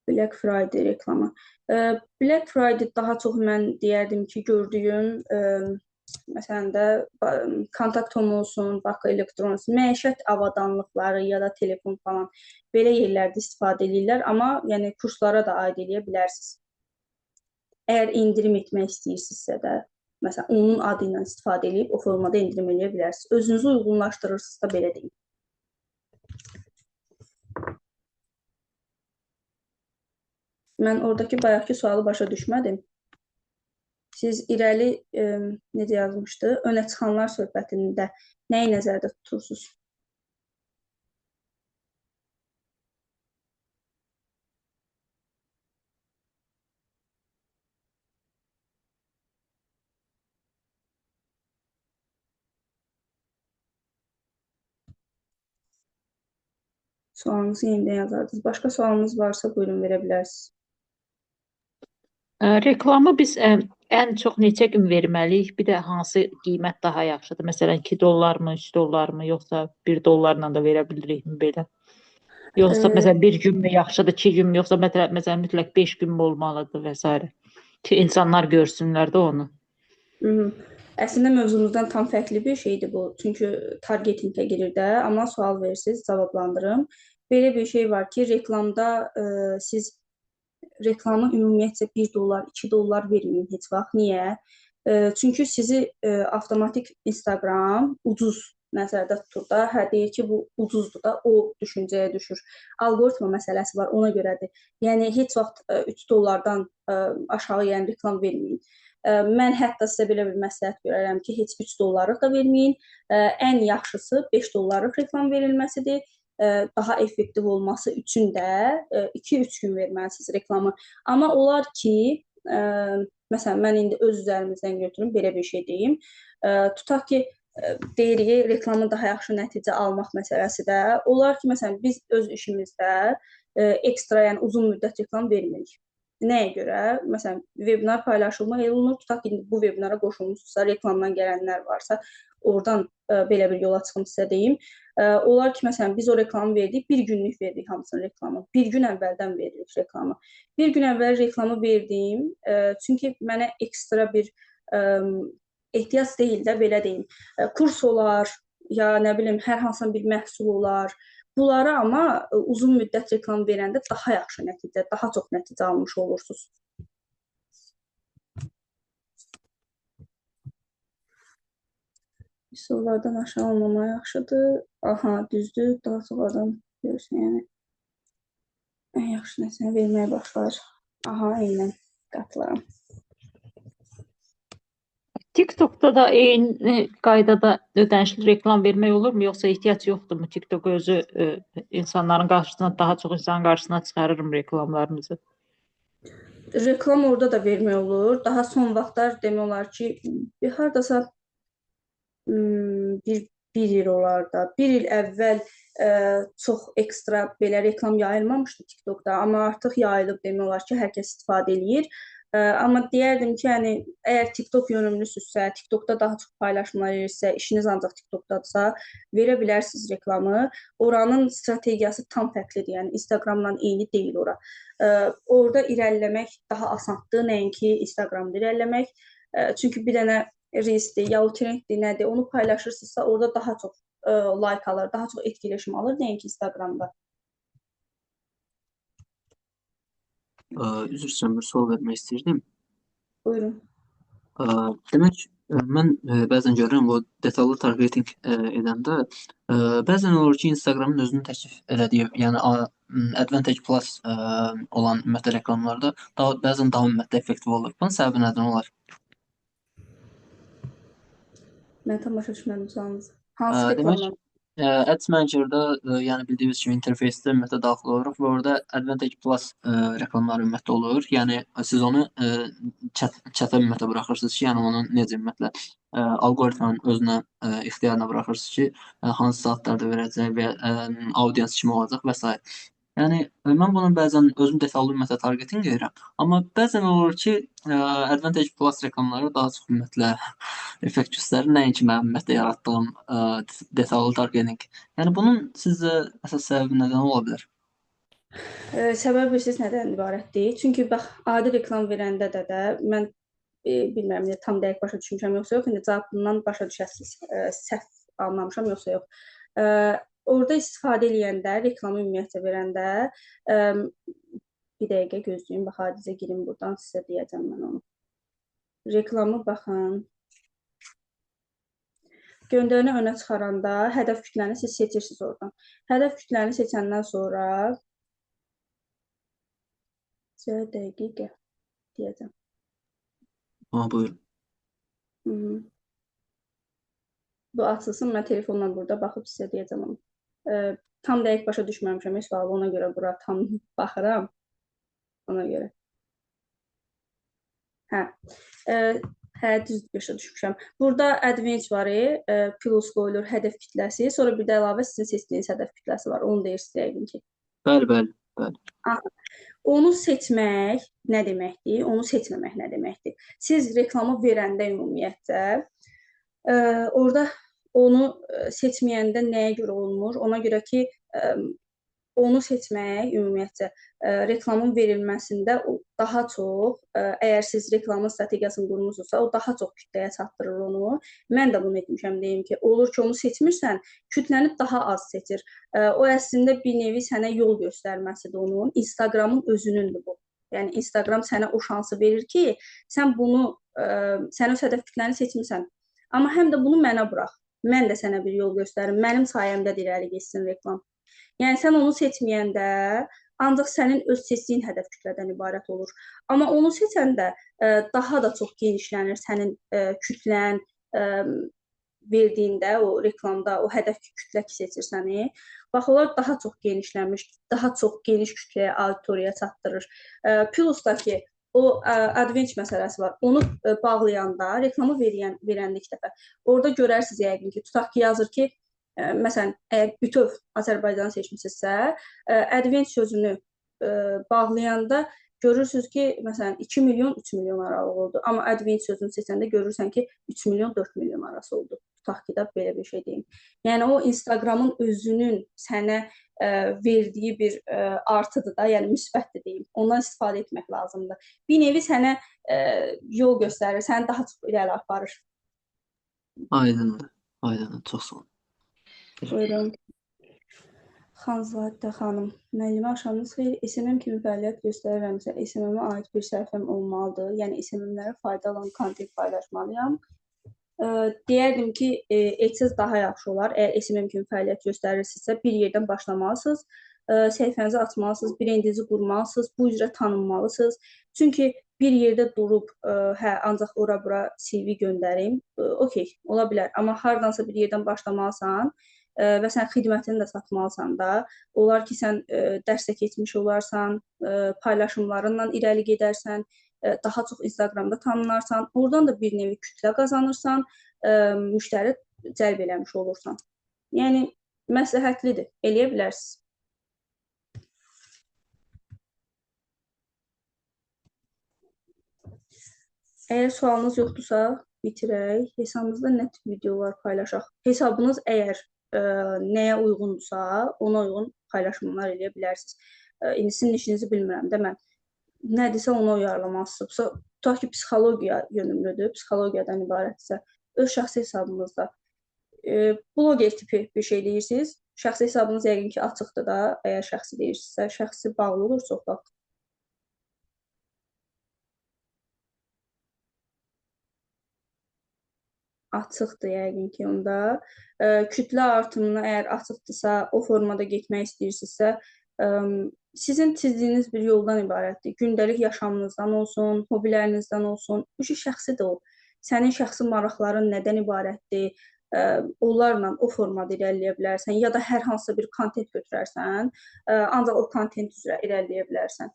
Black Friday reklamı. Black Friday daha çox mən deyərdim ki, gördüyüm, məsələn də kontakt home olsun, Bakı Elektronik, məişət avadanlıqları ya da telefon falan belə yerlərdə istifadə edirlər, amma yəni kurslara da aid edə bilərsiniz. Əgər indirim etmək istəyirsinizsə də, məsələn, onun adı ilə istifadə edib o formada indirim edə bilərsiniz. Özünüzü uyğunlaşdırırsınız da belə deyim. Mən oradakı bayaqki sualı başa düşmədim. Siz irəli necə yazmışdı? Önə çıxanlar söhbətində nəyi nəzərdə tutursunuz? Sualınızı yenidən yazardınız. Başqa sualınız varsa buyurun verə bilərsiniz. Reklamı biz ən çox neçə gün verməliyik? Bir də hansı qiymət daha yaxşıdır? Məsələn, 2 dollar mı, 3 dollar mı, yoxsa 1 dollarla da verə bilirikmi belə? Yoxsa məsələn 1 gün mü yaxşıdır, 2 gün mü, yoxsa məsələn mütləq 5 gün mü olmalıdır və s. ki, insanlar görsünlər də onu. Əslində mövzumuzdan tam fərqli bir şeydir bu. Çünki targetingə girir də, amma sual verirsiniz, cavablandırım. Belə bir şey var ki, reklamda siz reklamı ümumiyyətcə 1 dollar, 2 dollar verməyin heç vaxt. Niyə? Çünki sizi avtomatik Instagram ucuz nəzərdə tutur da. Hə, deyir ki, bu ucuzdur da, o düşüncəyə düşür. Algoritma məsələsi var, ona görədir. Yəni, heç vaxt 3 dollardan aşağı yəni reklam verməyin. Mən hətta sizə belə bir məsləhət görərəm ki, heç 3 dollarlıq da verməyin. Ən yaxşısı 5 dollarlıq reklam verilməsidir. Daha effektiv olması üçün də 2-3 gün verməlisiniz reklamı. Amma olar ki, məsələn, mən indi öz üzərimizdən götürüm, belə bir şey deyim. Tutaq ki, deyirik, reklamın daha yaxşı nəticə almaq məsələsi də. Olar ki, məsələn, biz öz işimizdə ekstra, yəni uzun müddət reklam vermirik. Nəyə görə? Məsələn, webinar paylaşılma olunur. Tutaq ki, bu webinara qoşulmuşsa, reklamdan gələnlər varsa, oradan belə bir yola çıxım sizə deyim. Olar ki, məsələn, biz o reklamı verdik, bir günlük verdik hamısının reklamı. Bir gün əvvəldən veririk reklamı. Bir gün əvvəl reklamı verdim, çünki mənə ekstra bir ehtiyac deyil də, belə deyim. Kurs olar, ya nə bilim, hər hansısa bir məhsul olar. Bunlara amma uzun müddət reklam verəndə daha yaxşı nəticə, daha çox nəticə almış olursunuz. Üsullardan aşağı olmama yaxşıdır. Aha, düzdür. Daha çox adam görürsən, yəni ən yaxşı nəticəni verməyə başlar. Aha, eynən qatılaram. TikTokda da eyni qaydada ödənişli reklam vermək olurmu, yoxsa ehtiyac yoxdurmu? TikTok özü insanların qarşısına, daha çox insanın qarşısına çıxarırım reklamlarımızı. Reklam orada da vermək olur. Daha son vaxtlar demək olar ki, hardasa bir il olar da. Bir il əvvəl çox ekstra belə reklam yayılmamışdı TikTokda, amma artıq yayılıb demək olar ki, hər kəs istifadə eləyir. Amma deyərdim ki, yəni əgər TikTok yönümlüsünüzsə, TikTokda daha çox paylaşımlar edirsə, işiniz ancaq TikTokdadsa, verə bilərsiniz reklamı. Oranın strategiyası tam fərqlidir. Yəni Instagramla eyni deyil ora. Orada irəliləmək daha asandır, nəinki Instagramda irəliləmək. Çünki bir dənə reelsdir, ya o trenddir, nədir, onu paylaşırsınızsa, orada daha çox like alır, daha çox etkiləşim alır, nəinki Instagramda. Üzr istəyirəm, bir sual vermək istəyirdim. Buyurun. Demək, mən bəzən görürəm o detallı targeting edəndə bəzən olur ki, Instagramın özünün təklif elədiyi, yəni Advantage Plus olan ümumiyyətlə reklamlarda bəzən daha ümumiyyətlə effektiv olur. Bunun səbəbi nədən olar? Mən tam başa düşmədim sualınızı. Hansı Demək, reklamlar? Ads Manager-da yəni bildiyimiz kimi interfeysdə ümumiyyətlə daxil oluruq və orada Advantage Plus reklamları ümumiyyətlə olur. Yəni siz onu chat-a ümumiyyətlə buraxırsınız ki, yəni onun necə ümumiyyətlə alqoritmanın özünə ixtiyarına buraxırsınız ki, hansı saatlarda verəcək və audience kimi olacaq və s. Yəni mən bunu bəzən özüm detallı ümumiyyətlə targeting edirəm, amma bəzən olur ki, Advantage Plus reklamları daha çox ümumiyyətlə effekt göstərir, nəinki mənim ümumiyyətlə yaratdığım detallı targeting. Yəni bunun sizcə əsas səbəbi nədən ola bilər? Səbəb bilirsiniz nədən ibarətdir? Çünki bax, adi reklam verəndə də mən bilmirəm, tam dəqiq başa düşmüşəm yoxsa yox, indi cavabından başa düşəsiniz, səhv anlamışam yoxsa yox. Orada istifadə eləyəndə, reklamı ümumiyyətlə verəndə, bir dəqiqə gözləyin, bax, hadizə girin buradan, sizə deyəcəm mən onu. Reklamı baxın. Göndərini önə çıxaranda hədəf kütləni siz seçirsiniz oradan. Hədəf kütləni seçəndən sonra sizə dəqiqə deyəcəm. Buyurun. Bu açılsın, mən telefonla burada baxıb sizə deyəcəm onu. Tam dəqiq başa düşməmişəm, sualı ona görə bura tam baxıram. Ona görə. Düz başa düşmüşəm. Burada advantage var, plus qoyulur hədəf kütləsi, sonra bir də əlavə sizin seçdiyiniz hədəf kütləsi var. Onu deyirsiniz yəqin ki. Bəli. Onu seçmək nə deməkdir? Onu seçməmək nə deməkdir? Siz reklamı verəndə ümumiyyətlə orada onu seçməyəndə nəyə görə olmur? Ona görə ki, onu seçmək ümumiyyətlə reklamın verilməsində daha çox, əgər siz reklamın strategiyasını qurmusunuzsa, o daha çox kütləyə çatdırır onu. Mən də bunu etmişəm, deyim ki, olur ki, onu seçmirsən, kütləni daha az seçir. O əslində bir nevi sənə yol göstərməsidir onun. Instagramın özünündür bu. Yəni Instagram sənə o şansı verir ki, sən bunu, sən öz hədəf kütləni seçmirsən. Amma həm də bunu mənə burax. Mən də sənə bir yol göstərim. Mənim sayəmdə irəli getsin reklam. Yəni sən onu seçməyəndə ancaq sənin öz seçdiyin hədəf kütlədən ibarət olur. Amma onu seçəndə daha da çox genişlənir sənin kütlən verdiyində, o reklamda, o hədəf kütlə ki seçirsəni. Bax, onlar daha çox genişlənmiş, daha çox geniş kütləyə, auditoriyaya çatdırır. Plus da ki, o advantage məsələsi var. Onu bağlayanda, reklamı verəndə ilk dəfə, orada görərsiniz yəqin ki, tutaq ki, yazır ki, məsələn, əgər bütöv Azərbaycanı seçmisinizsə, advantage sözünü bağlayanda görürsünüz ki, məsələn, 2 milyon, 3 milyon aralıq oldu. Amma advantage sözünü seçəndə görürsən ki, 3 milyon, 4 milyon arası oldu. Tutaq ki, da belə bir şey deyim. Yəni, o Instagramın özünün sənə verdiyi bir artıdır da, yəni müsbətdir deyim. Ondan istifadə etmək lazımdır. Bir nevi sənə yol göstərir, səni daha çox irəli aparır. Aydındır. Aydındır. Çox sağ olun. Buyurun. Xanzadə xanım, müəllimə axşamınız xeyir. SMM kimi fəaliyyət göstərirəmsə, SMM-ə aid bir səhifəm olmalıdır. Yəni SMM-lərə faydalı olan kontent paylaşmalıyam. Deyərdim ki, etsəz daha yaxşı olar. Əgər SMM kimi fəaliyyət göstərirsinizsə, bir yerdən başlamalısınız. Səhifənizi açmalısınız, brendinizi qurmalısınız, bu üzrə tanınmalısınız. Çünki bir yerdə durub, hə, ancaq ora-bura CV göndərim, okey, ola bilər. Amma hardansa bir yerdən başlamalısan və sən xidmətini də satmalısan da, olar ki, sən dərsdə keçmiş olarsan, paylaşımlarınla irəli gedərsən, daha çox Instagramda tanınarsan, oradan da bir nevi kütlə qazanırsan, müştəri cəlb eləmiş olursan. Yəni, məsləhətlidir, eləyə bilərsiniz. Əgər sualınız yoxdursa, bitirək. Hesabınızda nə tip videolar paylaşaq? Hesabınız əgər nəyə uyğundursa, ona uyğun paylaşımlar eləyə bilərsiniz. İndi sizin işinizi bilmirəm də mən. Nədirsə ona uyarlamalısınız. Tutaq ki, psixologiya yönümlüdür, psixologiyadan ibarətsə, öz şəxsi hesabınızda bloger tipi bir şey deyirsiniz. Şəxsi hesabınız yəqin ki, açıqdır da, əgər şəxsi deyirsinizsə, şəxsi bağlı olur söhbət. Açıqdır yəqin ki, onda. Kütlə artımına əgər açıqdırsa, o formada getmək istəyirsinizsə, sizin çizdiyiniz bir yoldan ibarətdir. Gündəlik yaşamınızdan olsun, hobilərinizdən olsun, bu şey şəxsidir o. Sənin şəxsi maraqların nədən ibarətdir? Onlarla o formada irəliləyə bilərsən ya da hər hansısa bir kontent götürərsən, ancaq o kontent üzrə irəliləyə bilərsən.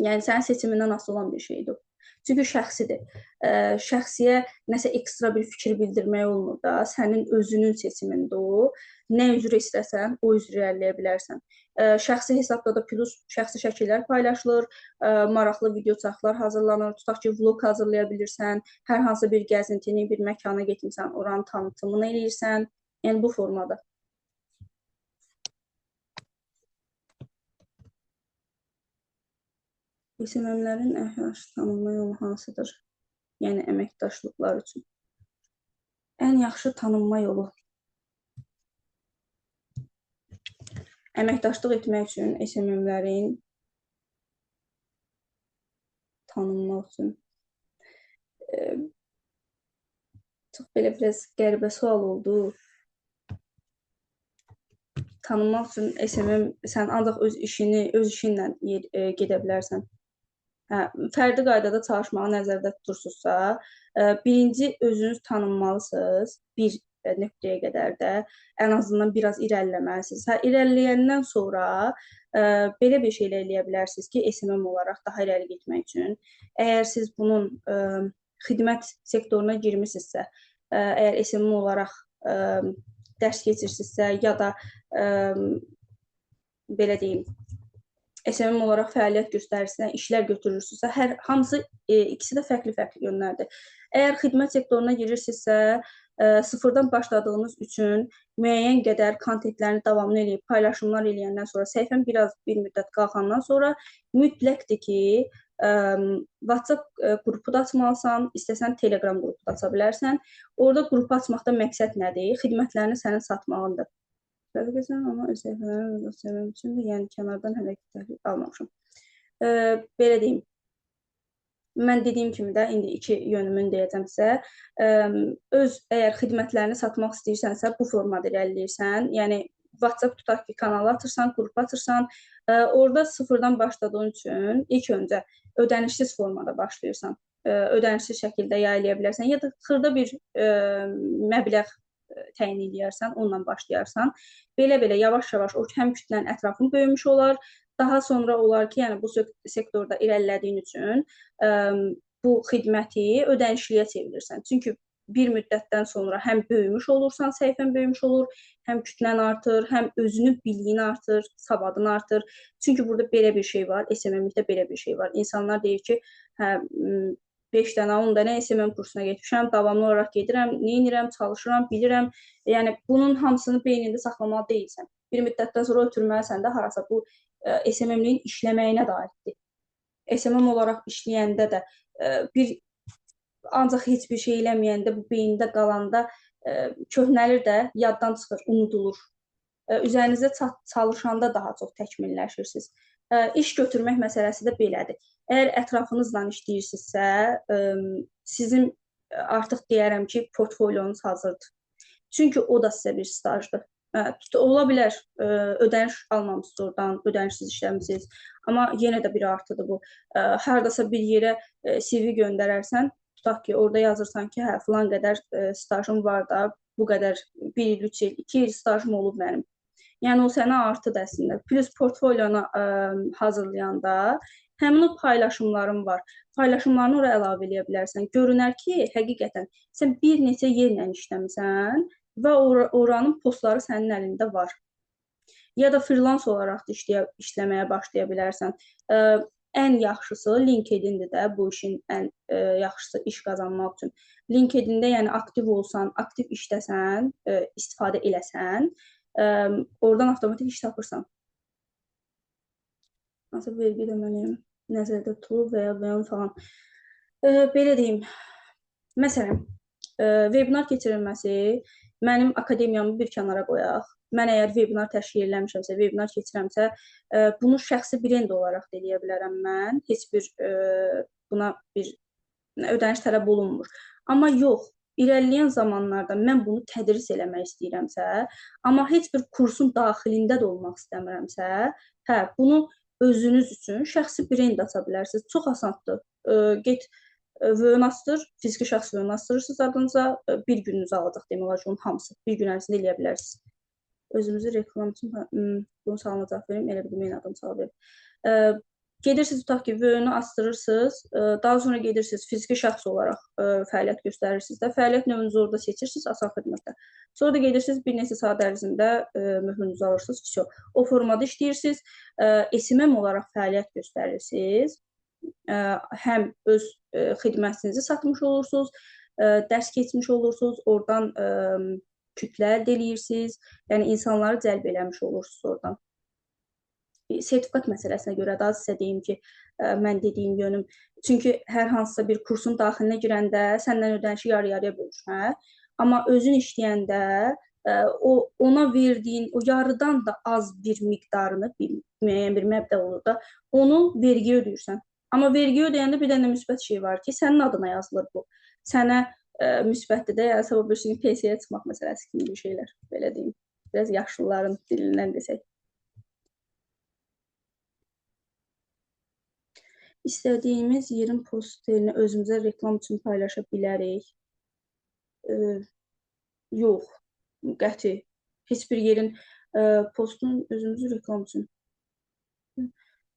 Yəni, sənin seçimindən asılı olan bir şeydir o. Çünki şəxsidir. Şəxsiyə nəsə ekstra bir fikir bildirmək olmur da, sənin özünün seçimindir o. Nə üzrə istəsən, o üzrə irəliləyə bilərsən. Şəxsi hesabda da plus şəxsi şəkillər paylaşılır, maraqlı videoçarxlar hazırlanır, tutaq ki, vlog hazırlaya bilirsən, hər hansı bir gəzintini, bir məkana getmirsən, oranın tanıtımını eləyirsən, yəni bu formada. SMM-lərin ən yaxşı tanınma yolu hansıdır? Yəni, əməkdaşlıqlar üçün. Ən yaxşı tanınma yolu. Əməkdaşlıq etmək üçün SMM-lərin tanınmaq üçün. Çox belə biraz qəribə sual oldu. Tanınmaq üçün SMM, sən ancaq öz işinlə gedə bilərsən. Fərdi qaydada çalışmağı nəzərdə tutursunuzsa, birinci özünüz tanınmalısınız, bir nöqtəyə qədər də ən azından biraz irəliləməlisiniz. İrəliləyəndən sonra belə bir şeylə eləyə bilərsiniz ki, SMM olaraq daha irəli getmək üçün. Əgər siz bunun xidmət sektoruna girmisinizsə, əgər SMM olaraq dərs keçirsinizsə ya da belə deyim, SMM olaraq fəaliyyət göstərisinə işlər götürürsünüzsə, hamısı ikisi də fərqli-fərqli yönlərdir. Əgər xidmət sektoruna girirsinizsə, sıfırdan başladığınız üçün müəyyən qədər kontentlərini davamlı eləyib, paylaşımlar eləyəndən sonra, səhifən bir müddət qalxandan sonra mütləqdir ki, WhatsApp qrupu da açmalısan, istəsən Telegram qrupu da aça bilərsən. Orada qrupu açmaqda məqsəd nədir? Xidmətlərini sənin satmağındır. Amma öz səhifələrini sevməm üçün yəni kənardan hələ ki təhlil almamışam. Belə deyim, mən dediyim kimi də indi iki yönümünü deyəcəm sizə. Əgər xidmətlərini satmaq istəyirsənsə, bu formada irəliləyirsən. Yəni, WhatsApp tutaq ki, kanalı açırsan, qrup açırsan, orada sıfırdan başladığın üçün ilk öncə ödənişsiz formada başlayırsan. Ödənişsiz şəkildə yayılaya bilərsən ya da xırda bir məbləğ təyin edərsən, onunla başlayarsan. Belə-belə yavaş-yavaş o həm kütlənin ətrafını böyümüş olar, daha sonra olar ki, yəni bu sektorda irəlilədiyin üçün bu xidməti ödənişliyə çevirirsən. Çünki bir müddətdən sonra həm böyümüş olursan, səhifən böyümüş olur, həm kütlən artır, həm özünün biliyini artır, savadın artır. Çünki burada belə bir şey var, SMM-likdə belə bir şey var. İnsanlar deyir ki, 5 dənə, 10 dənə SMM kursuna getmişəm, davamlı olaraq gedirəm, neynirəm, çalışıram, bilirəm. Yəni, bunun hamısını beynində saxlamalı deyilsən. Bir müddətdən sonra ötürməlisən də harasa bu SMM-liyin işləməyinə də aiddir. SMM olaraq işləyəndə də bir ancaq heç bir şey eləməyəndə, bu beyində qalanda köhnəlir də, yaddan çıxır, unudulur. Üzərinizə çalışanda daha çox təkmilləşirsiniz. İş götürmək məsələsi də belədir. Əgər ətrafınızla işləyirsinizsə, sizin artıq deyərəm ki, portfolyonuz hazırdır. Çünki o da sizə bir stajdır. Ola bilər, ödəniş almamısınız oradan, ödənişsiz işləmisiniz. Amma yenə də bir artıdır bu. Hardasa bir yerə CV göndərərsən, tutaq ki, orada yazırsan ki, hə, filan qədər stajım var da, bu qədər 1 il, 3 il, 2 il stajım olub mənim. Yəni o sənə artıdır əslində. Plus portfolyonu hazırlayanda həmin o paylaşımların var. Paylaşımlarını ora əlavə edə bilərsən. Görünər ki, həqiqətən sən bir neçə yerlə işləmisən və oranın postları sənin əlində var. Ya da freelance olaraq da işləməyə başlaya bilərsən. Ən yaxşısı LinkedIn-dir də bu işin ən yaxşısı iş qazanmaq üçün. LinkedIn-də yəni aktiv olsan, aktiv işləsən, istifadə eləsən, oradan avtomatik iş tapırsan. Hansı vergi ödəməliyəm, nəzərdə tutulub və ya beyan falan. Belə deyim, məsələn, webinar keçirilməsi mənim akademiyamı bir kənara qoyaq. Mən əgər webinar təşkil eləmişəmsə, webinar keçirəmsə, bunu şəxsi brend olaraq da eləyə bilərəm mən. Heç bir buna bir ödəniş tələb olunmur. Amma yox, irəliləyən zamanlarda mən bunu tədris eləmək istəyirəmsə, amma heç bir kursun daxilində də olmaq istəmirəmsə, hə, bunu özünüz üçün şəxsi brend aça bilərsiniz. Çox asandır. Get VÖN açdır, fiziki şəxs VÖN açdırırsınız adınıza, bir gününüzü alacaq demək olar ki, onun hamısı bir gün ərzində eləyə bilərsiniz. Özünüzü reklam üçün bunu salınacaq verim, elə bir domen adını sal verim. Gedirsiniz, tutaq ki, VÖN-ü açdırırsınız, daha sonra gedirsiniz, fiziki şəxs olaraq fəaliyyət göstərirsiniz də, fəaliyyət növünüzü orada seçirsiniz, asan xidmətdə. Sonra da gedirsiniz, bir neçə saat ərzində möhrünüzü alırsınız, o formada işləyirsiniz, SMM olaraq fəaliyyət göstərirsiniz. Həm öz xidmətinizi satmış olursunuz, dərs keçmiş olursunuz, oradan kütlə əldə edirsiniz, yəni insanları cəlb eləmiş olursunuz oradan. Sertifikat məsələsinə görə daha sizə deyim ki, mən dediyim yönüm. Çünki hər hansısa bir kursun daxilinə girəndə səndən ödənişi yarı-yarıya bölür, hə? Amma özün işləyəndə ona verdiyin, o yarıdan da az bir miqdarını, müəyyən bir məbləğ olur da, onu vergi ödəyirsən. Amma vergi ödəyəndə bir dənə müsbət şey var ki, sənin adına yazılır bu. Sənə müsbətdir də, yəni sabah bir gün pensiyaya çıxmaq məsələsi kimi bir şeylər, belə deyim. Biraz yaşlıların dilindən desək. İstədiyimiz yerin posterini özümüzə reklam üçün paylaşa bilərik. Yox, qəti. Heç bir yerin postunu özümüzü reklam üçün.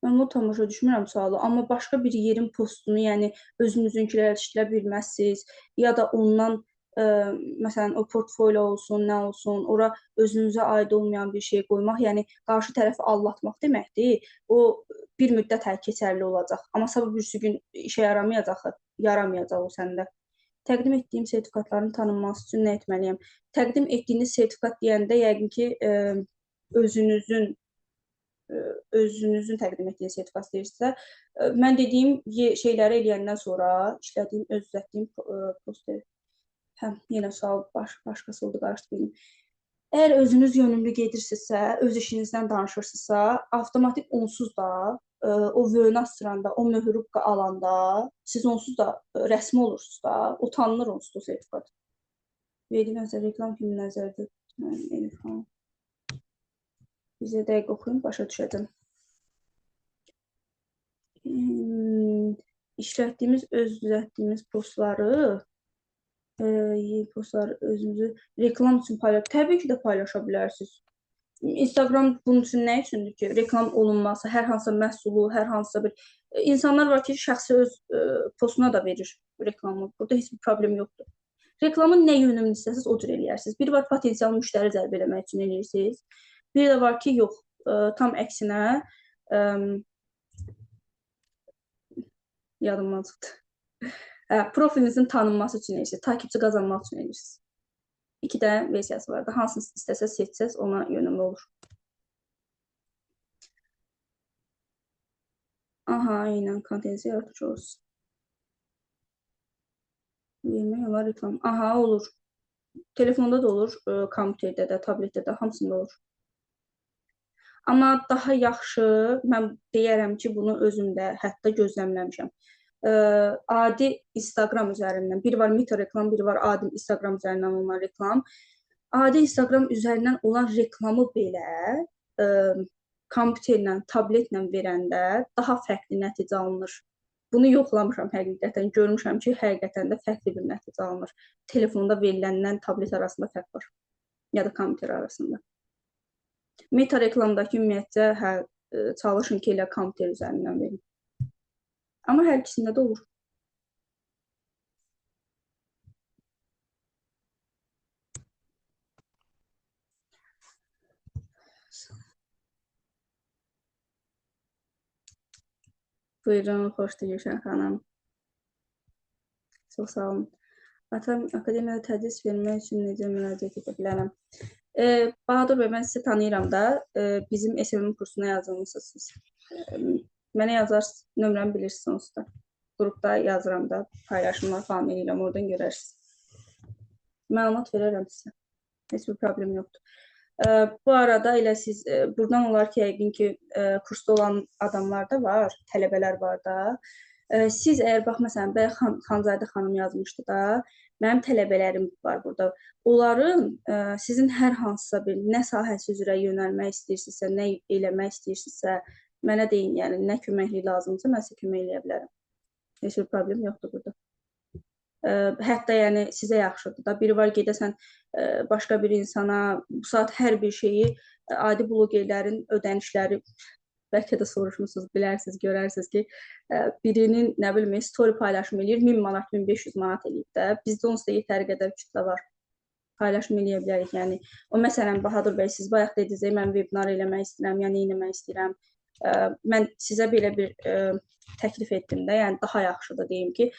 Mən bunu tam başa düşmürəm sualı, amma başqa bir yerin postunu, yəni özünüzünkilə əlişdirə bilməzsiniz, ya da ondan, məsələn, o portfolyo olsun, nə olsun, ora özünüzə aid olmayan bir şey qoymaq, yəni qarşı tərəfi aldatmaq deməkdir. O bir müddət keçərli olacaq, amma sabah bir gün işə yaramayacaq o səndə. Təqdim etdiyim sertifikatların tanınması üçün nə etməliyəm? Təqdim etdiyiniz sertifikat deyəndə yəqin ki, özünüzün təqdim etdiyiniz sertifikat deyirsinizsə, mən dediyim şeyləri eləyəndən sonra işlədiyim, öz düzəltdiyim posteri. Yenə sual başqası oldu, qarışdırmayayım. Əgər özünüz yönümlü gedirsinizsə, öz işinizdən danışırsınızsa, avtomatik onsuz da o VÖN açdıranda, o möhrü alanda siz onsuz da rəsmi olursunuz da, o tanınır onsuz da sertifikat. Vergi nəzər, reklam kimi nəzərdə tutmayın. Bizə dəqiq oxuyun, başa düşəcəm. İşlətdiyimiz, öz düzəltdiyimiz postları özümüzü reklam üçün paylaşaq. Təbii ki də paylaşa bilərsiniz. Instagram bunun üçün nə üçündür ki? Reklam olunması, hər hansısa məhsulu, hər hansısa bir... İnsanlar var ki, şəxsi öz postuna da verir reklamı. Burada heç bir problem yoxdur. Reklamın nə yönümünü istəsiniz, o cür eləyərsiniz. Biri var, potensial müştəri cəlb eləmək üçün eləyirsiniz. Biri də var ki, yox, tam əksinə, yadımdan çıxdı. Profilinizin tanınması üçün eləyirsiniz, takipçi qazanmaq üçün eləyirsiniz. İki dənə versiyası var da, hansını istəsəz, seçsəz, ona yönümlü olur. Aha, aynen, kontenizi yaratıcı olsun. Yemək olar reklam. Aha, olur. Telefonda da olur, kompüterdə də, tabletdə də, hamısında olur. Amma daha yaxşı, mən deyərəm ki, bunu özüm də hətta gözləməmişəm. Adi Instagram üzərindən, biri var meta reklam, biri var adi Instagram üzərindən olan reklam. Adi Instagram üzərindən olan reklamı belə kompüterlə, tabletlə verəndə daha fərqli nəticə alınır. Bunu yoxlamışam həqiqətən, görmüşəm ki, həqiqətən də fərqli bir nəticə alınır. Telefonda veriləndən tablet arasında fərq var, ya da kompüter arasında. Meta reklamdakı ümumiyyətcə çalışın ki, elə kompüter üzərindən verin. Amma hər ikisində də olur. Buyurun, xoşdur Gülşən xanım. Çox sağ olun. Atam akademiyada tədris vermək üçün necə müraciət edə bilərəm? Bahadur bəy, mən sizi tanıyıram da, bizim SMM kursuna yazılmışsınız siz. Mənə yazarsınız, nömrəmi bilirsiniz onsuz da. Qrupda yazıram da, paylaşımlar falan edirəm, oradan görərsiniz. Məlumat verərəm sizə. Heç bir problem yoxdur. Bu arada elə siz, buradan olar ki, yəqin ki, kursda olan adamlar da var, tələbələr var da. Siz əgər, bax, məsələn, Xanzadə xanım yazmışdı da, mənim tələbələrim var burada. Onların sizin hər hansısa bir nə sahəsi üzrə yönəlmək istəyirsinizsə, nə eləmək istəyirsinizsə, mənə deyin, yəni nə köməklik lazımdırsa, mən sizə kömək eləyə bilərəm. Heç bir problem yoxdur burada. Hətta yəni sizə yaxşıdır da. Biri var gedəsən başqa bir insana bu saat hər bir şeyi adi blogerlərin ödənişləri bəlkə də soruşmusunuz, bilərsiniz, görərsiniz ki, birinin nə bilim story paylaşım eləyir, 1000 manat, 1500 manat eləyib də. Bizdə onsuz da yetəri qədər kütlə var. Paylaşım eləyə bilərik. Yəni o məsələn Bahadur bəy, siz bayaq dediniz, mən webinar eləmək istəyirəm, yəni eləmək istəyirəm. Mən sizə belə bir təklif etdim də, yəni daha yaxşıdır deyim ki,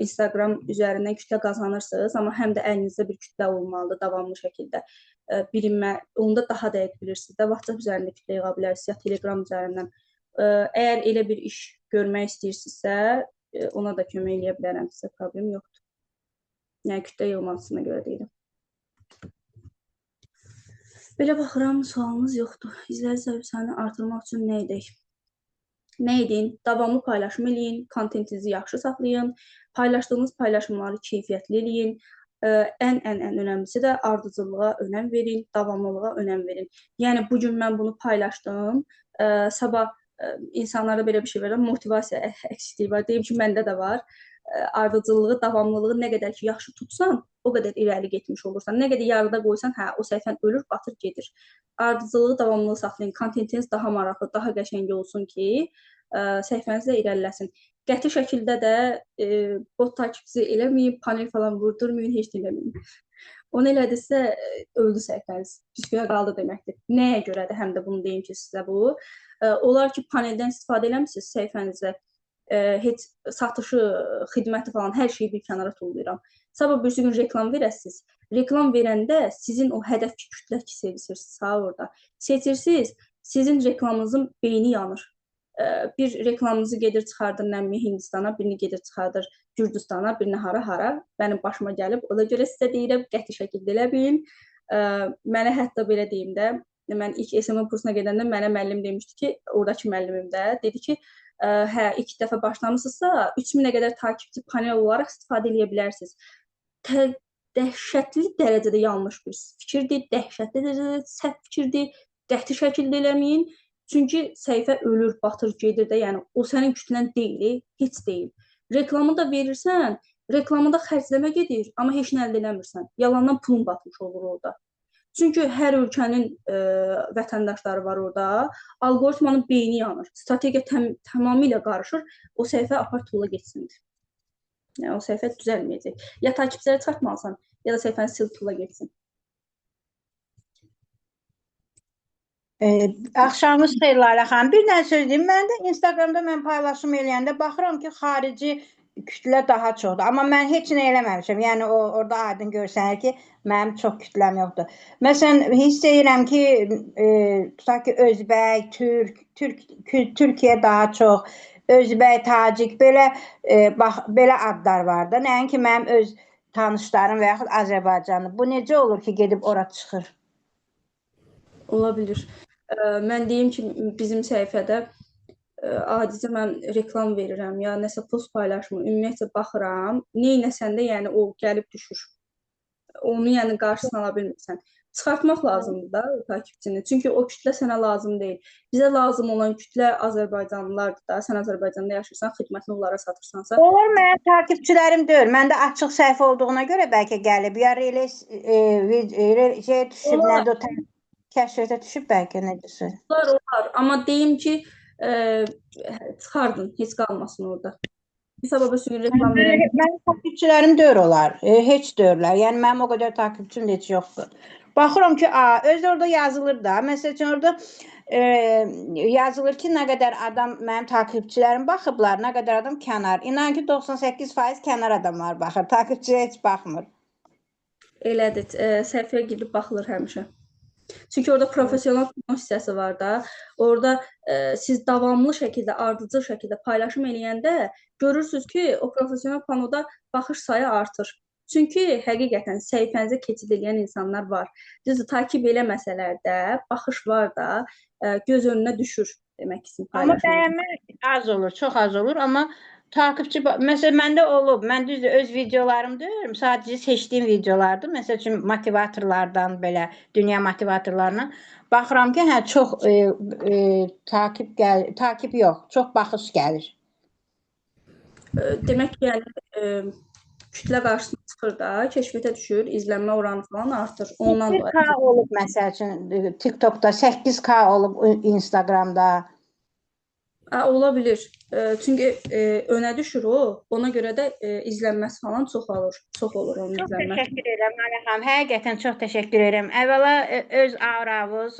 Instagram üzərindən kütlə qazanırsınız, amma həm də əlinizdə bir kütlə olmalıdır davamlı şəkildə. Bilinmə, onu da daha dəqiq bilirsiniz də, WhatsApp üzərində kütlə yığa bilərsiniz, ya Telegram üzərindən. Əgər elə bir iş görmək istəyirsinizsə, ona da kömək eləyə bilərəm sizə, problem yoxdur. Yəni kütlə yığmasına görə deyirəm. Belə baxıram, sualınız yoxdur. İzləyici sayısını artırmaq üçün nə edək? Nə edin? Davamlı paylaşım eləyin, kontentinizi yaxşı saxlayın, paylaşdığınız paylaşımları keyfiyyətli eləyin. Ən önəmlisi də ardıcıllığa önəm verin, davamlılığa önəm verin. Yəni, bugün mən bunu paylaşdım, sabah insanlara belə bir şey verirəm, motivasiya əksikliyi var. Deyim ki, məndə də var. Ardıcıllığı, davamlılığı nə qədər ki, yaxşı tutsan, o qədər irəli getmiş olursan. Nə qədər yarıda qoysan, hə, o səhvən ölür, batır, gedir. Ardıcılığı, davamlılığı saxlayın, kontentiniz daha maraqlı, daha qəşəng olsun ki, səhifəniz də irəliləsin. Qəti şəkildə də bot takipçisi eləməyin, panel falan vurdurmayın, heç nə eləməyin. Onu elədirsə, öldü səhifəniz, püsküyə qaldı deməkdir. Nəyə görədir, həm də bunu deyim ki, sizə bu. Olar ki, paneldən istifadə eləmişsiniz səhifənizə, heç satışı, xidməti falan, hər şeyi bir kənara tullayıram. Sabah bir gün reklam verəsiniz. Reklam verəndə sizin o hədəf kütlə ki, seçirsiniz, ha orada. Seçirsiniz, sizin reklamınızın beyni yanır. Bir reklamınızı gedir çıxardır nəmi Hindistana, birini gedir çıxardır Gürcüstana, birini hara. Mənim başıma gəlib. Ona görə sizə deyirəm, qəti şəkildə elə bilin. Mənə hətta belə deyim də, mən ilk SMM kursuna gedəndə mənə müəllim demişdi ki, oradakı müəllimim də, dedi ki, hə, ilk dəfə başlamısınızsa 3000-ə qədər takipçi panel olaraq istifadə edə bilərsiniz. Dəhşətli dərəcədə yanlış bir fikirdir, dəhşətli dərəcədə səhv fikirdir, qəti şəkildə eləməyin. Çünki səhifə ölür, batır, gedir də, yəni o sənin kütlən deyil, heç deyil. Reklamı da verirsən, reklamında xərcləmə gedir, amma heç nə əldə eləmirsən. Yalandan pulun batmış olur orada. Çünki hər ölkənin vətəndaşları var orada, algoritmanın beyni yanır, strategiya tamamilə qarışır, o səhifə apar tulla getsindir. Yəni, o səhifə düzəlməyəcək. Ya takipçiləri çıxartmalısan, ya da səhifəni sil tulla getsin. Axşamınız xeyir Layla xanım. Bir dənə söz deyim, mən də Instagramda mən paylaşım eləyəndə baxıram ki, xarici kütlə daha çoxdur. Amma mən heç nə eləməmişəm. Yəni orada aydın görsənir ki, mənim çox kütləm yoxdur. Məsələn, hiss edirəm ki, tutaq ki, Özbək, Türk, Türkiyə daha çox, Özbək, Tacik belə bax belə adlar var da. Nəinki mənim öz tanışlarım və yaxud Azərbaycanlı. Bu necə olur ki, gedib ora çıxır? Ola bilir. Mən deyim ki, bizim səhifədə adicə mən reklam verirəm ya nəsə post paylaşımı, ümumiyyətlə baxıram. Neynəsən də yəni o gəlib düşür. Onu yəni qarşısını ala bilmirsən. Çıxartmaq lazımdır da o takipçini. Çünki o kütlə sənə lazım deyil. Bizə lazım olan kütlə Azərbaycanlılardır da. Sən Azərbaycanda yaşayırsan, xidmətini onlara satırsansa. Onlar mənim takipçilərim deyil. Məndə açıq səhifə olduğuna görə bəlkə gəlib. Ya şey düşüb, Olar. nədir o kəşfiyyata düşüb bəlkə necəsə. Olar. Amma deyim ki, çıxardın, heç qalmasın orada. Bir səbəbə sürü reklam verən. Mənim takipçilərim deyil olar. Heç deyirlər. Yəni mənim o qədər takipçim heç yoxdur. Baxıram ki, öz orada yazılır da. Məsəl üçün orada yazılır ki, nə qədər adam mənim takipçilərim baxıblar, nə qədər adam kənar. İnan ki, 98% kənar adamlar baxır. Takipçiyə heç baxmır. Elədir. Səhifəyə girib baxılır həmişə. Çünki orada professional hissəsi var da. Orada siz davamlı şəkildə, ardıcıl şəkildə paylaşım eləyəndə görürsüz ki, o professional panoda baxış sayı artır. Çünki həqiqətən səhifənizə keçid edən insanlar var. Düzdür, takib eləməsələr də, baxış var da, göz önünə düşür demək istəyirəm paylaşım. Amma bəyənmə az olur, çox az olur, amma takipçi məsələn məndə olub. Mən düzdür öz videolarım deyirəm, sadəcə seçdiyim videolardır. Məsəl üçün motivatorlardan belə, dünya motivatorlarından baxıram ki, hə çox takip yox, çox baxış gəlir. Demək ki, yəni kütlə qarşısına çıxır da, kəşfiyyata düşür, izlənmə oranı falan artır. Ondan 8K olub məsəl üçün TikTokda, 8K olub Instagramda. Ola bilir. Çünki önə düşür o. Ona görə də izlənməsi falan çox olur. Çox olur onun izlənməsi. Çox təşəkkür edirəm Namiq xanım. Həqiqətən çox təşəkkür edirəm. Əvvəla öz auravız,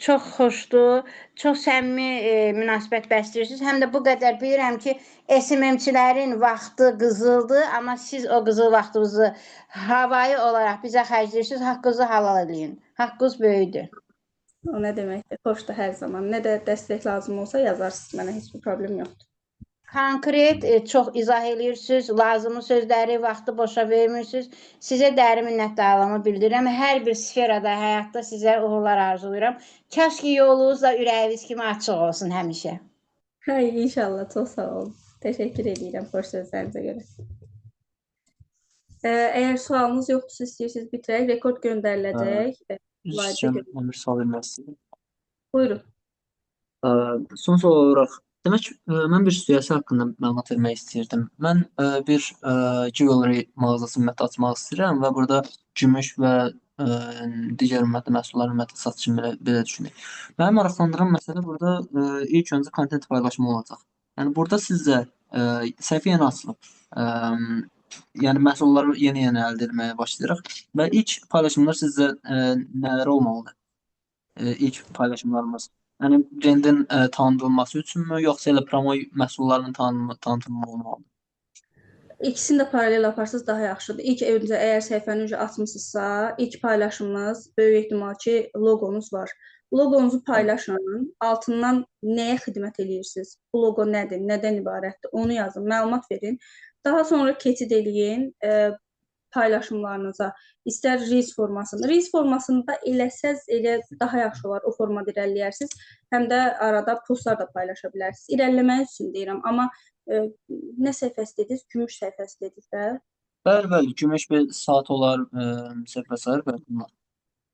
çox xoşdur, çox səmimi münasibət bəsləyirsiniz. Həm də bu qədər bilirəm ki, SMM-çilərin vaxtı qızıldır, amma siz o qızıl vaxtınızı havayı olaraq bizə xərcləyirsiniz. Haqqınızı halal eləyin. Haqqınız böyükdür. O nə deməkdir? Xoşdur hər zaman. Nə də dəstək lazım olsa yazarsınız mənə, heç bir problem yoxdur. Konkret, çox izah eləyirsiniz, lazımı sözləri, vaxtı boşa vermirsiniz. Sizə dərin minnətdarlığımı bildirirəm. Hər bir sferada, həyatda sizə uğurlar arzulayıram. Kaş ki, yolunuz da ürəyiniz kimi açıq olsun həmişə. Hay, inşallah. Çox sağ olun. Təşəkkür edirəm xoş sözlərinizə görə. Əgər sualınız yoxdursa, istəyirsiniz bitirək. Rekord göndəriləcək. Ben bir sual vermək istəyirəm. Buyurun. Son sual olaraq, demək, mən bir siyasi haqqında məlumat vermək istəyirdim. Mən bir jewelry mağazası ümumiyyətlə açmaq istəyirəm və burada gümüş və digər ümumiyyətlə məhsulların ümumiyyətlə satışını belə düşünürəm. Məni maraqlandıran məsələ burada ilk öncə kontent paylaşımı olacaq. Yəni burada sizcə səhifə yeni açılıb. Yəni məhsulları yeni-yeni əldə etməyə başlayırıq və ilk paylaşımlar sizcə nələr olmalıdır? İlk paylaşımlarımız. Yəni brendin tanıdılması üçünmü, yoxsa elə promo məhsullarının tanıtılması olmalıdır? İkisini də paralel aparsınız daha yaxşıdır. İlk öncə əgər səhifəni açmısınızsa, ilk paylaşımınız böyük ehtimal ki, loqonuz var. Loqonuzu paylaşın, altından nəyə xidmət edirsiniz? Bu loqo nədir, nədən ibarətdir? Onu yazın, məlumat verin. Daha sonra keçid eləyin paylaşımlarınıza. İstər Reels formasında. Reels formasında eləsəz elə daha yaxşı olar. O formada irəliləyərsiniz. Həm də arada postlar da paylaşa bilərsiniz. İrəliləməyi üçün deyirəm, amma nə səhifəsi dediniz? Gümüş səhifəsi dediniz də? Bəli, gümüş bir saat olar, səhifəsi var, bəli bunlar.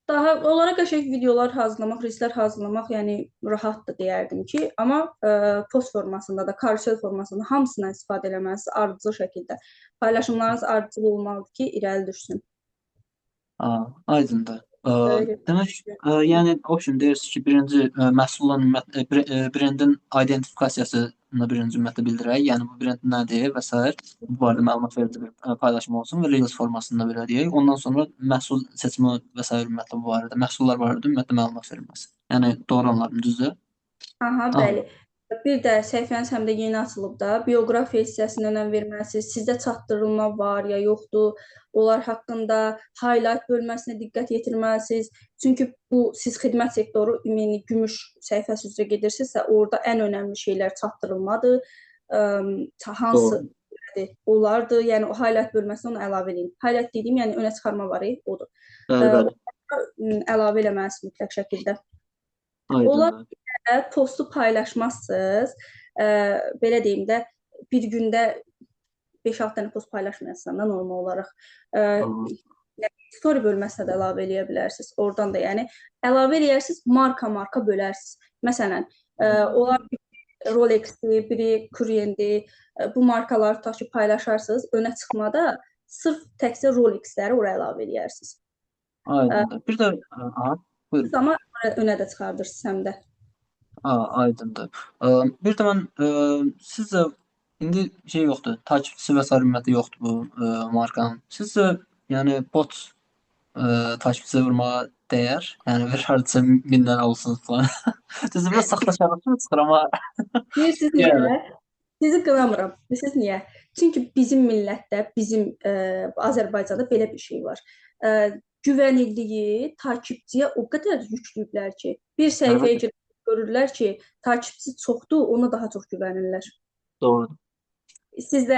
Daha onlara qəşəng videolar hazırlamaq, reelslər hazırlamaq, yəni rahatdır deyərdim ki, amma post formasında da, karusel formasında hamısından istifadə eləməlisiniz ardıcıl şəkildə. Paylaşımlarınız ardıcıl olmalıdır ki, irəli düşsün. Aydındır. Demək, yəni option deyirsiniz ki, birinci məhsulun brendin identifikasiyasını birinci ümumiyyətlə bildirək. Yəni bu brend nədir və s. bu barədə məlumat verici bir paylaşım olsun və Reels formasında belə deyək. Ondan sonra məhsul seçimi və s. ümumiyyətlə bu barədə məhsullar barədə ümumiyyətlə məlumat verilməsi. Yəni doğru anladım, düzdür? Aha, bəli. Bir də səhifəniz həm də yeni açılıb da, bioqrafiya hissəsinə önəm verməlisiniz. Sizdə çatdırılma var ya yoxdur. Onlar haqqında highlight bölməsinə diqqət yetirməlisiniz. Çünki bu siz xidmət sektoru ümumi gümüş səhifəsi üzrə gedirsinizsə, orada ən önəmli şeylər çatdırılmadır. Hansı onlardır. Yəni o highlight bölməsinə onu əlavə edin. Highlight dediyim, yəni önə çıxarma var, odur. Bəli. Əlavə eləməlisiniz mütləq şəkildə. Aydındır. Postu paylaşmazsınız. Belə deyim də, bir gündə 5-6 dənə post paylaşmayasan da normal olaraq. Story bölməsinə də əlavə eləyə bilərsiniz. Oradan da yəni əlavə eləyərsiniz, marka bölərsiniz. Məsələn, onlar Rolex-dir, biri Curien-dir. Bu markaları tutaq ki, paylaşarsınız. Önə çıxmada sırf təkcə Rolex-ləri ora əlavə eləyərsiniz. Aydındır. Bir də buyurun. Amma önə də çıxardırsınız həm də. Aydındır. Bir də mən sizcə indi şey yoxdur, takipçisi və sair ümumiyyətlə yoxdur bu markanın. Sizcə yəni bot takipçisi vurmağa dəyər? Yəni bir hardasa 1000 dənə olsun falan. Düzdür, biraz saxtaşarlıqla çıxır amma Bilirsiniz niyə? Sizi qınamıram. Bilirsiniz niyə? Çünki bizim millətdə, bizim Azərbaycanda belə bir şey var. Güvənildiyi takipçiyə o qədər yüklüyüblər ki, bir səhifəyə girib görürlər ki, takipçisi çoxdur, ona daha çox güvənirlər. Doğrudur. Siz də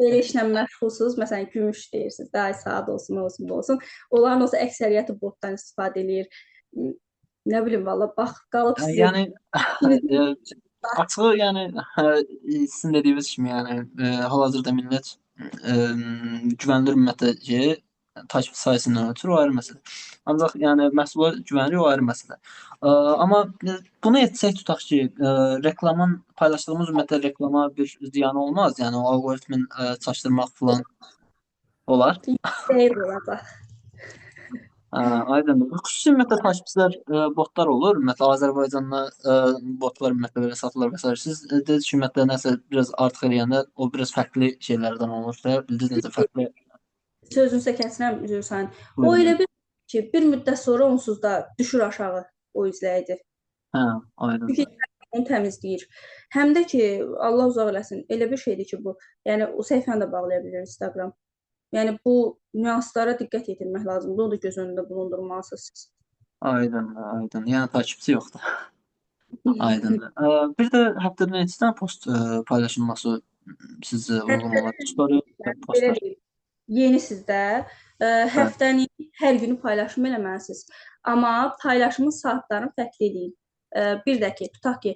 belə işlə məşğulsunuz, məsələn, gümüş deyirsiniz, daha saat olsun, bu olsun. Onların olsa əksəriyyəti botdan istifadə eləyir. Nə bilim, valla bax, qalıb sizə. Yəni açığı yəni sizin dediyiniz kimi yəni hal-hazırda millət güvənilir ümumiyyətlə ki, takipçi sayısından ötürü o ayrı məsələ. Ancaq yəni məhsula güvənirik o ayrı məsələ. Amma bunu etsək tutaq ki, reklamın paylaşdığımız ümumiyyətlə reklama bir ziyanı olmaz. Yəni o alqoritmin çaşdırmaq falan olar. Deyir olacaq. Aydındır. Xüsusi ümumiyyətlə takipçilər botlar olur. Ümumiyyətlə Azərbaycanda botlar ümumiyyətlə belə satılır və s. Siz dediniz ki, ümumiyyətlə nəsə biraz artıq eləyəndə o biraz fərqli şeylərdən olur da. Bildiniz necə fərqli. Sözünüzə kəsirəm, üzr istəyirəm. O elə bir ki, bir müddət sonra onsuz da düşür aşağı o izləyici. Aydın. Çünki onu təmizləyir. Həm də ki, Allah uzaq eləsin, elə bir şeydir ki bu. Yəni o səhifəni də bağlaya bilər Instagram. Yəni bu nüanslara diqqət yetirmək lazımdır. Onu da göz önündə bulundurmalısınız. Aydın. Yəni takipçi yoxdur. Aydındır. Bir də həftədə neçə dənə post paylaşılması sizcə uyğun olar? Story postlar. Yeni sizdə həftəni hər günü paylaşım eləməlisiniz. Amma paylaşımın saatlarını fərqli edin. Bir də ki, tutaq ki,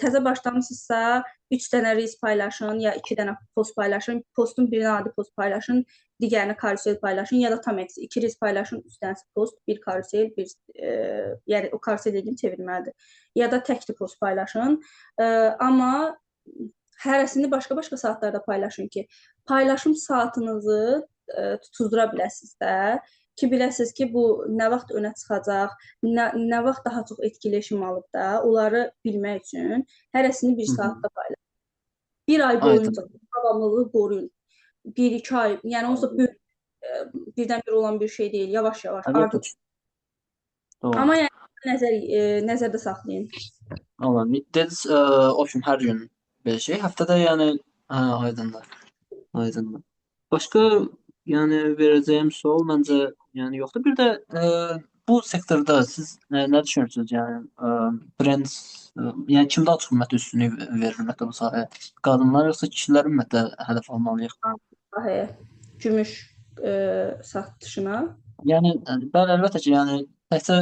təzə başlamısınızsa 3 dənə reels paylaşın ya 2 dənə post paylaşın. Postun birini adi post paylaşın, digərini karusel paylaşın ya da tam əksi 2 reels paylaşın, 3 dənəsi post, bir karusel, bir yəni o karusel dediyim çevirməlidir. Ya da təkli post paylaşın. Amma hərəsini başqa-başqa saatlarda paylaşın ki, paylaşım saatınızı tutuzdura biləsiniz də. Ki, biləsiniz ki, bu nə vaxt önə çıxacaq, nə vaxt daha çox etkiləşim alıb da, onları bilmək üçün hərəsini bir saatda paylaşın. Bir ay boyunca davamlılığı qoruyun. 1-2 ay, yəni onsuz birdən-bir olan bir şey deyil, yavaş-yavaş. Amma yəni nəzərdə saxlayın. Anladım. Dediniz, option hər gün belə şey. Həftədə yəni aydındır. Başqa yəni verəcəyim sual məncə yəni yoxdur. Bir də bu sektorda siz nə düşünürsünüz? Yəni brend yəni kim daha çox ümumiyyətlə üstünlük verir ümumiyyətlə bu sahəyə? Qadınlar yoxsa kişilər ümumiyyətlə hədəf almalıyıq? Gümüş satışına. Yəni bəli, əlbəttə ki, yəni təkcə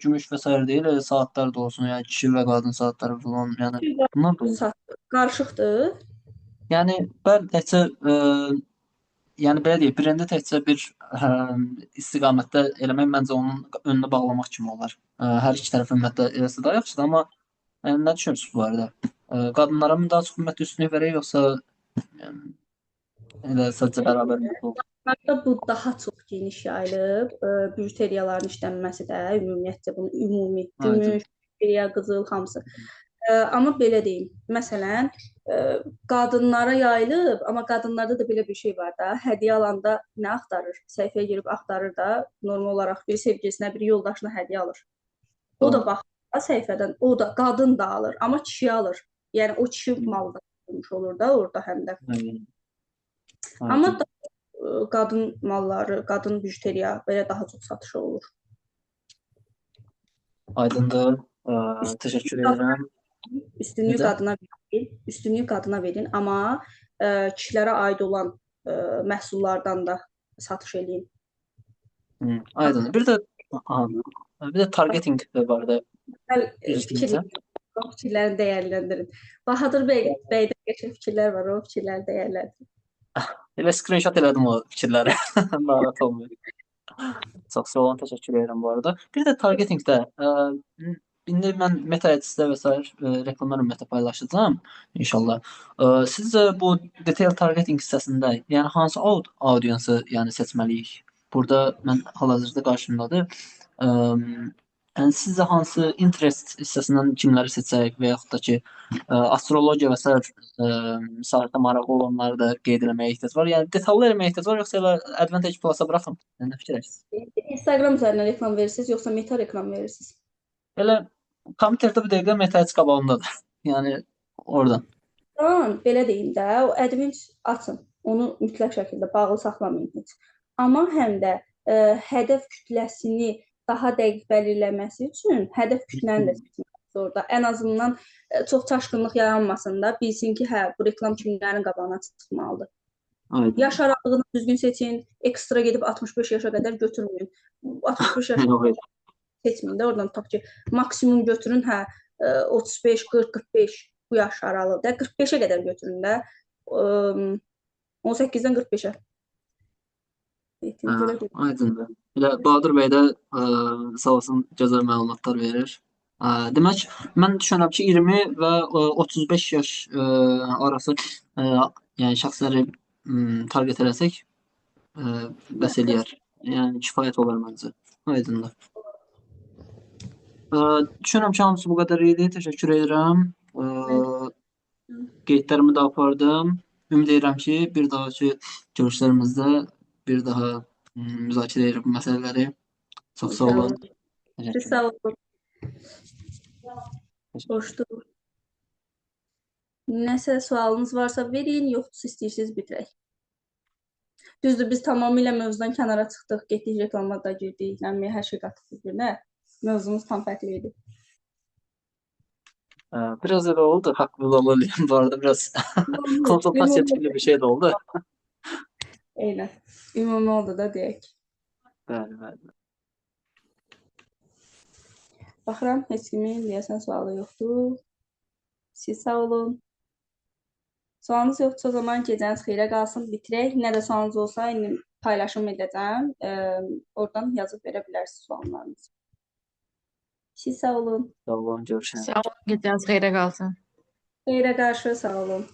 gümüş və s. deyil, saatlar da olsun, yəni kişi və qadın saatları falan, yəni bunlar da olur. Qarışıqdır. Yəni bəli, təkcə yəni belə deyək, brendi təkcə bir istiqamətdə eləmək məncə onun önünə bağlamaq kimi olar. Hər iki tərəf ümumiyyətlə eləsə daha yaxşıdır, amma nə düşünürsünüz bu barədə? Qadınlara mı daha çox ümumiyyətlə üstünlük verək, yoxsa elə sadəcə bərabər olur? Bu daha çox geniş yayılıb. Bijuteriyaların işlənməsi də ümumiyyətcə bunu ümumi gümüş, bijuteriya, qızıl hamısı. Amma belə deyim, məsələn, qadınlara yayılıb, amma qadınlarda da belə bir şey var da, hədiyyə alanda nə axtarır? Səhifəyə girib axtarır da, normal olaraq bir sevgilisinə, bir yoldaşına hədiyyə alır. O da bax, səhifədən o da qadın da alır, amma kişi alır. Yəni o kişi malı da olmuş olur da orada həm də. Amma Aydın. qadın malları, qadın bijuteriya belə daha çox satışı olur. Aydındır. Təşəkkür edirəm. Üstünlüyü Necə? qadına verin, amma kişilərə aid olan məhsullardan da satış eləyin. Aydındır. Bir də targeting barədə Fikirlər, o fikirləri dəyərləndirin. Bahadır bəydə qəşəng fikirlər var, o fikirləri dəyərləndirin. elə screenshot elədim o fikirləri. Narahat olmayın. Çox sağ olun, təşəkkür edirəm bu arada. Bir də targetingdə indi mən Meta Ads-də və sair reklamlar ümumiyyətlə paylaşacağam inşallah. Sizcə bu detail targeting hissəsində, yəni hansı audiensı yəni seçməliyik? Burada mən hal-hazırda qarşımdadır. Yəni sizcə hansı interest hissəsindən kimləri seçək və yaxud da ki, astrologiya və sair sahədə maraqlı olanları da qeyd etməyə ehtiyac var. Yəni detallı eləməyə ehtiyac var, yoxsa elə Advantage Plus-a buraxım? Yəni nə fikirləşirsiniz? Instagram üzərindən reklam verirsiniz, yoxsa Meta reklam verirsiniz? Elə kompüterdə bir dəqiqə Meta Ads qabağındadır. Yəni oradan. Tamam, belə deyim də, o AdWords açın. Onu mütləq şəkildə bağlı saxlamayın heç. Amma həm də hədəf kütləsini daha dəqiq belirləməsi üçün hədəf kütləni də seçməlisiz orada. Ən azından çox çaşqınlıq yaranmasın da, bilsin ki, hə, bu reklam kimlərin qabağına çıxmalıdır. Aydın. Yaş aralığını düzgün seçin, ekstra gedib 65 yaşa qədər götürməyin. 65 yaş seçməyin də, oradan tutaq ki, maksimum götürün, hə, 35, 40, 45 bu yaş aralığında, 45-ə qədər götürün də, 18-dən 45-ə. Aydındır. Elə Bahadır bəy də sağ olsun gözəl məlumatlar verir. Demək, mən düşünürəm ki, 20 və 35 yaş arası yəni şəxsləri target eləsək bəs eləyər. Yəni kifayət olar məncə. Aydındır. Düşünürəm ki, hamısı bu qədər idi. Təşəkkür edirəm. Qeydlərimi də apardım. Ümid edirəm ki, bir dahaki görüşlərimizdə bir daha müzakirə edirik bu məsələləri. Çox sağ olun. Siz sağ olun. Xoşdur. Nəsə sualınız varsa verin, yoxsa istəyirsiniz bitirək. Düzdür, biz tamamilə mövzudan kənara çıxdıq, getdik reklamlarda girdik, yəni hər şey qatıq bir-birinə. Mövzumuz tam fərqli idi. Biraz öyle oldu. Hakkınızı alayım. Bu arada biraz konsultasyon tipli bir şey de oldu. Eynən. Ümumi oldu da deyək. Bəli. Baxıram, heç kimin deyəsən sualı yoxdur. Siz sağ olun. Sualınız yoxdursa o zaman gecəniz xeyrə qalsın, bitirək. Nə də sualınız olsa, indi paylaşım edəcəm. Oradan yazıb verə bilərsiniz suallarınızı. Siz sağ olun. Sağ olun, görüşürüz. Sağ olun, gecəniz xeyrə qalsın. Xeyrə qarşı sağ olun.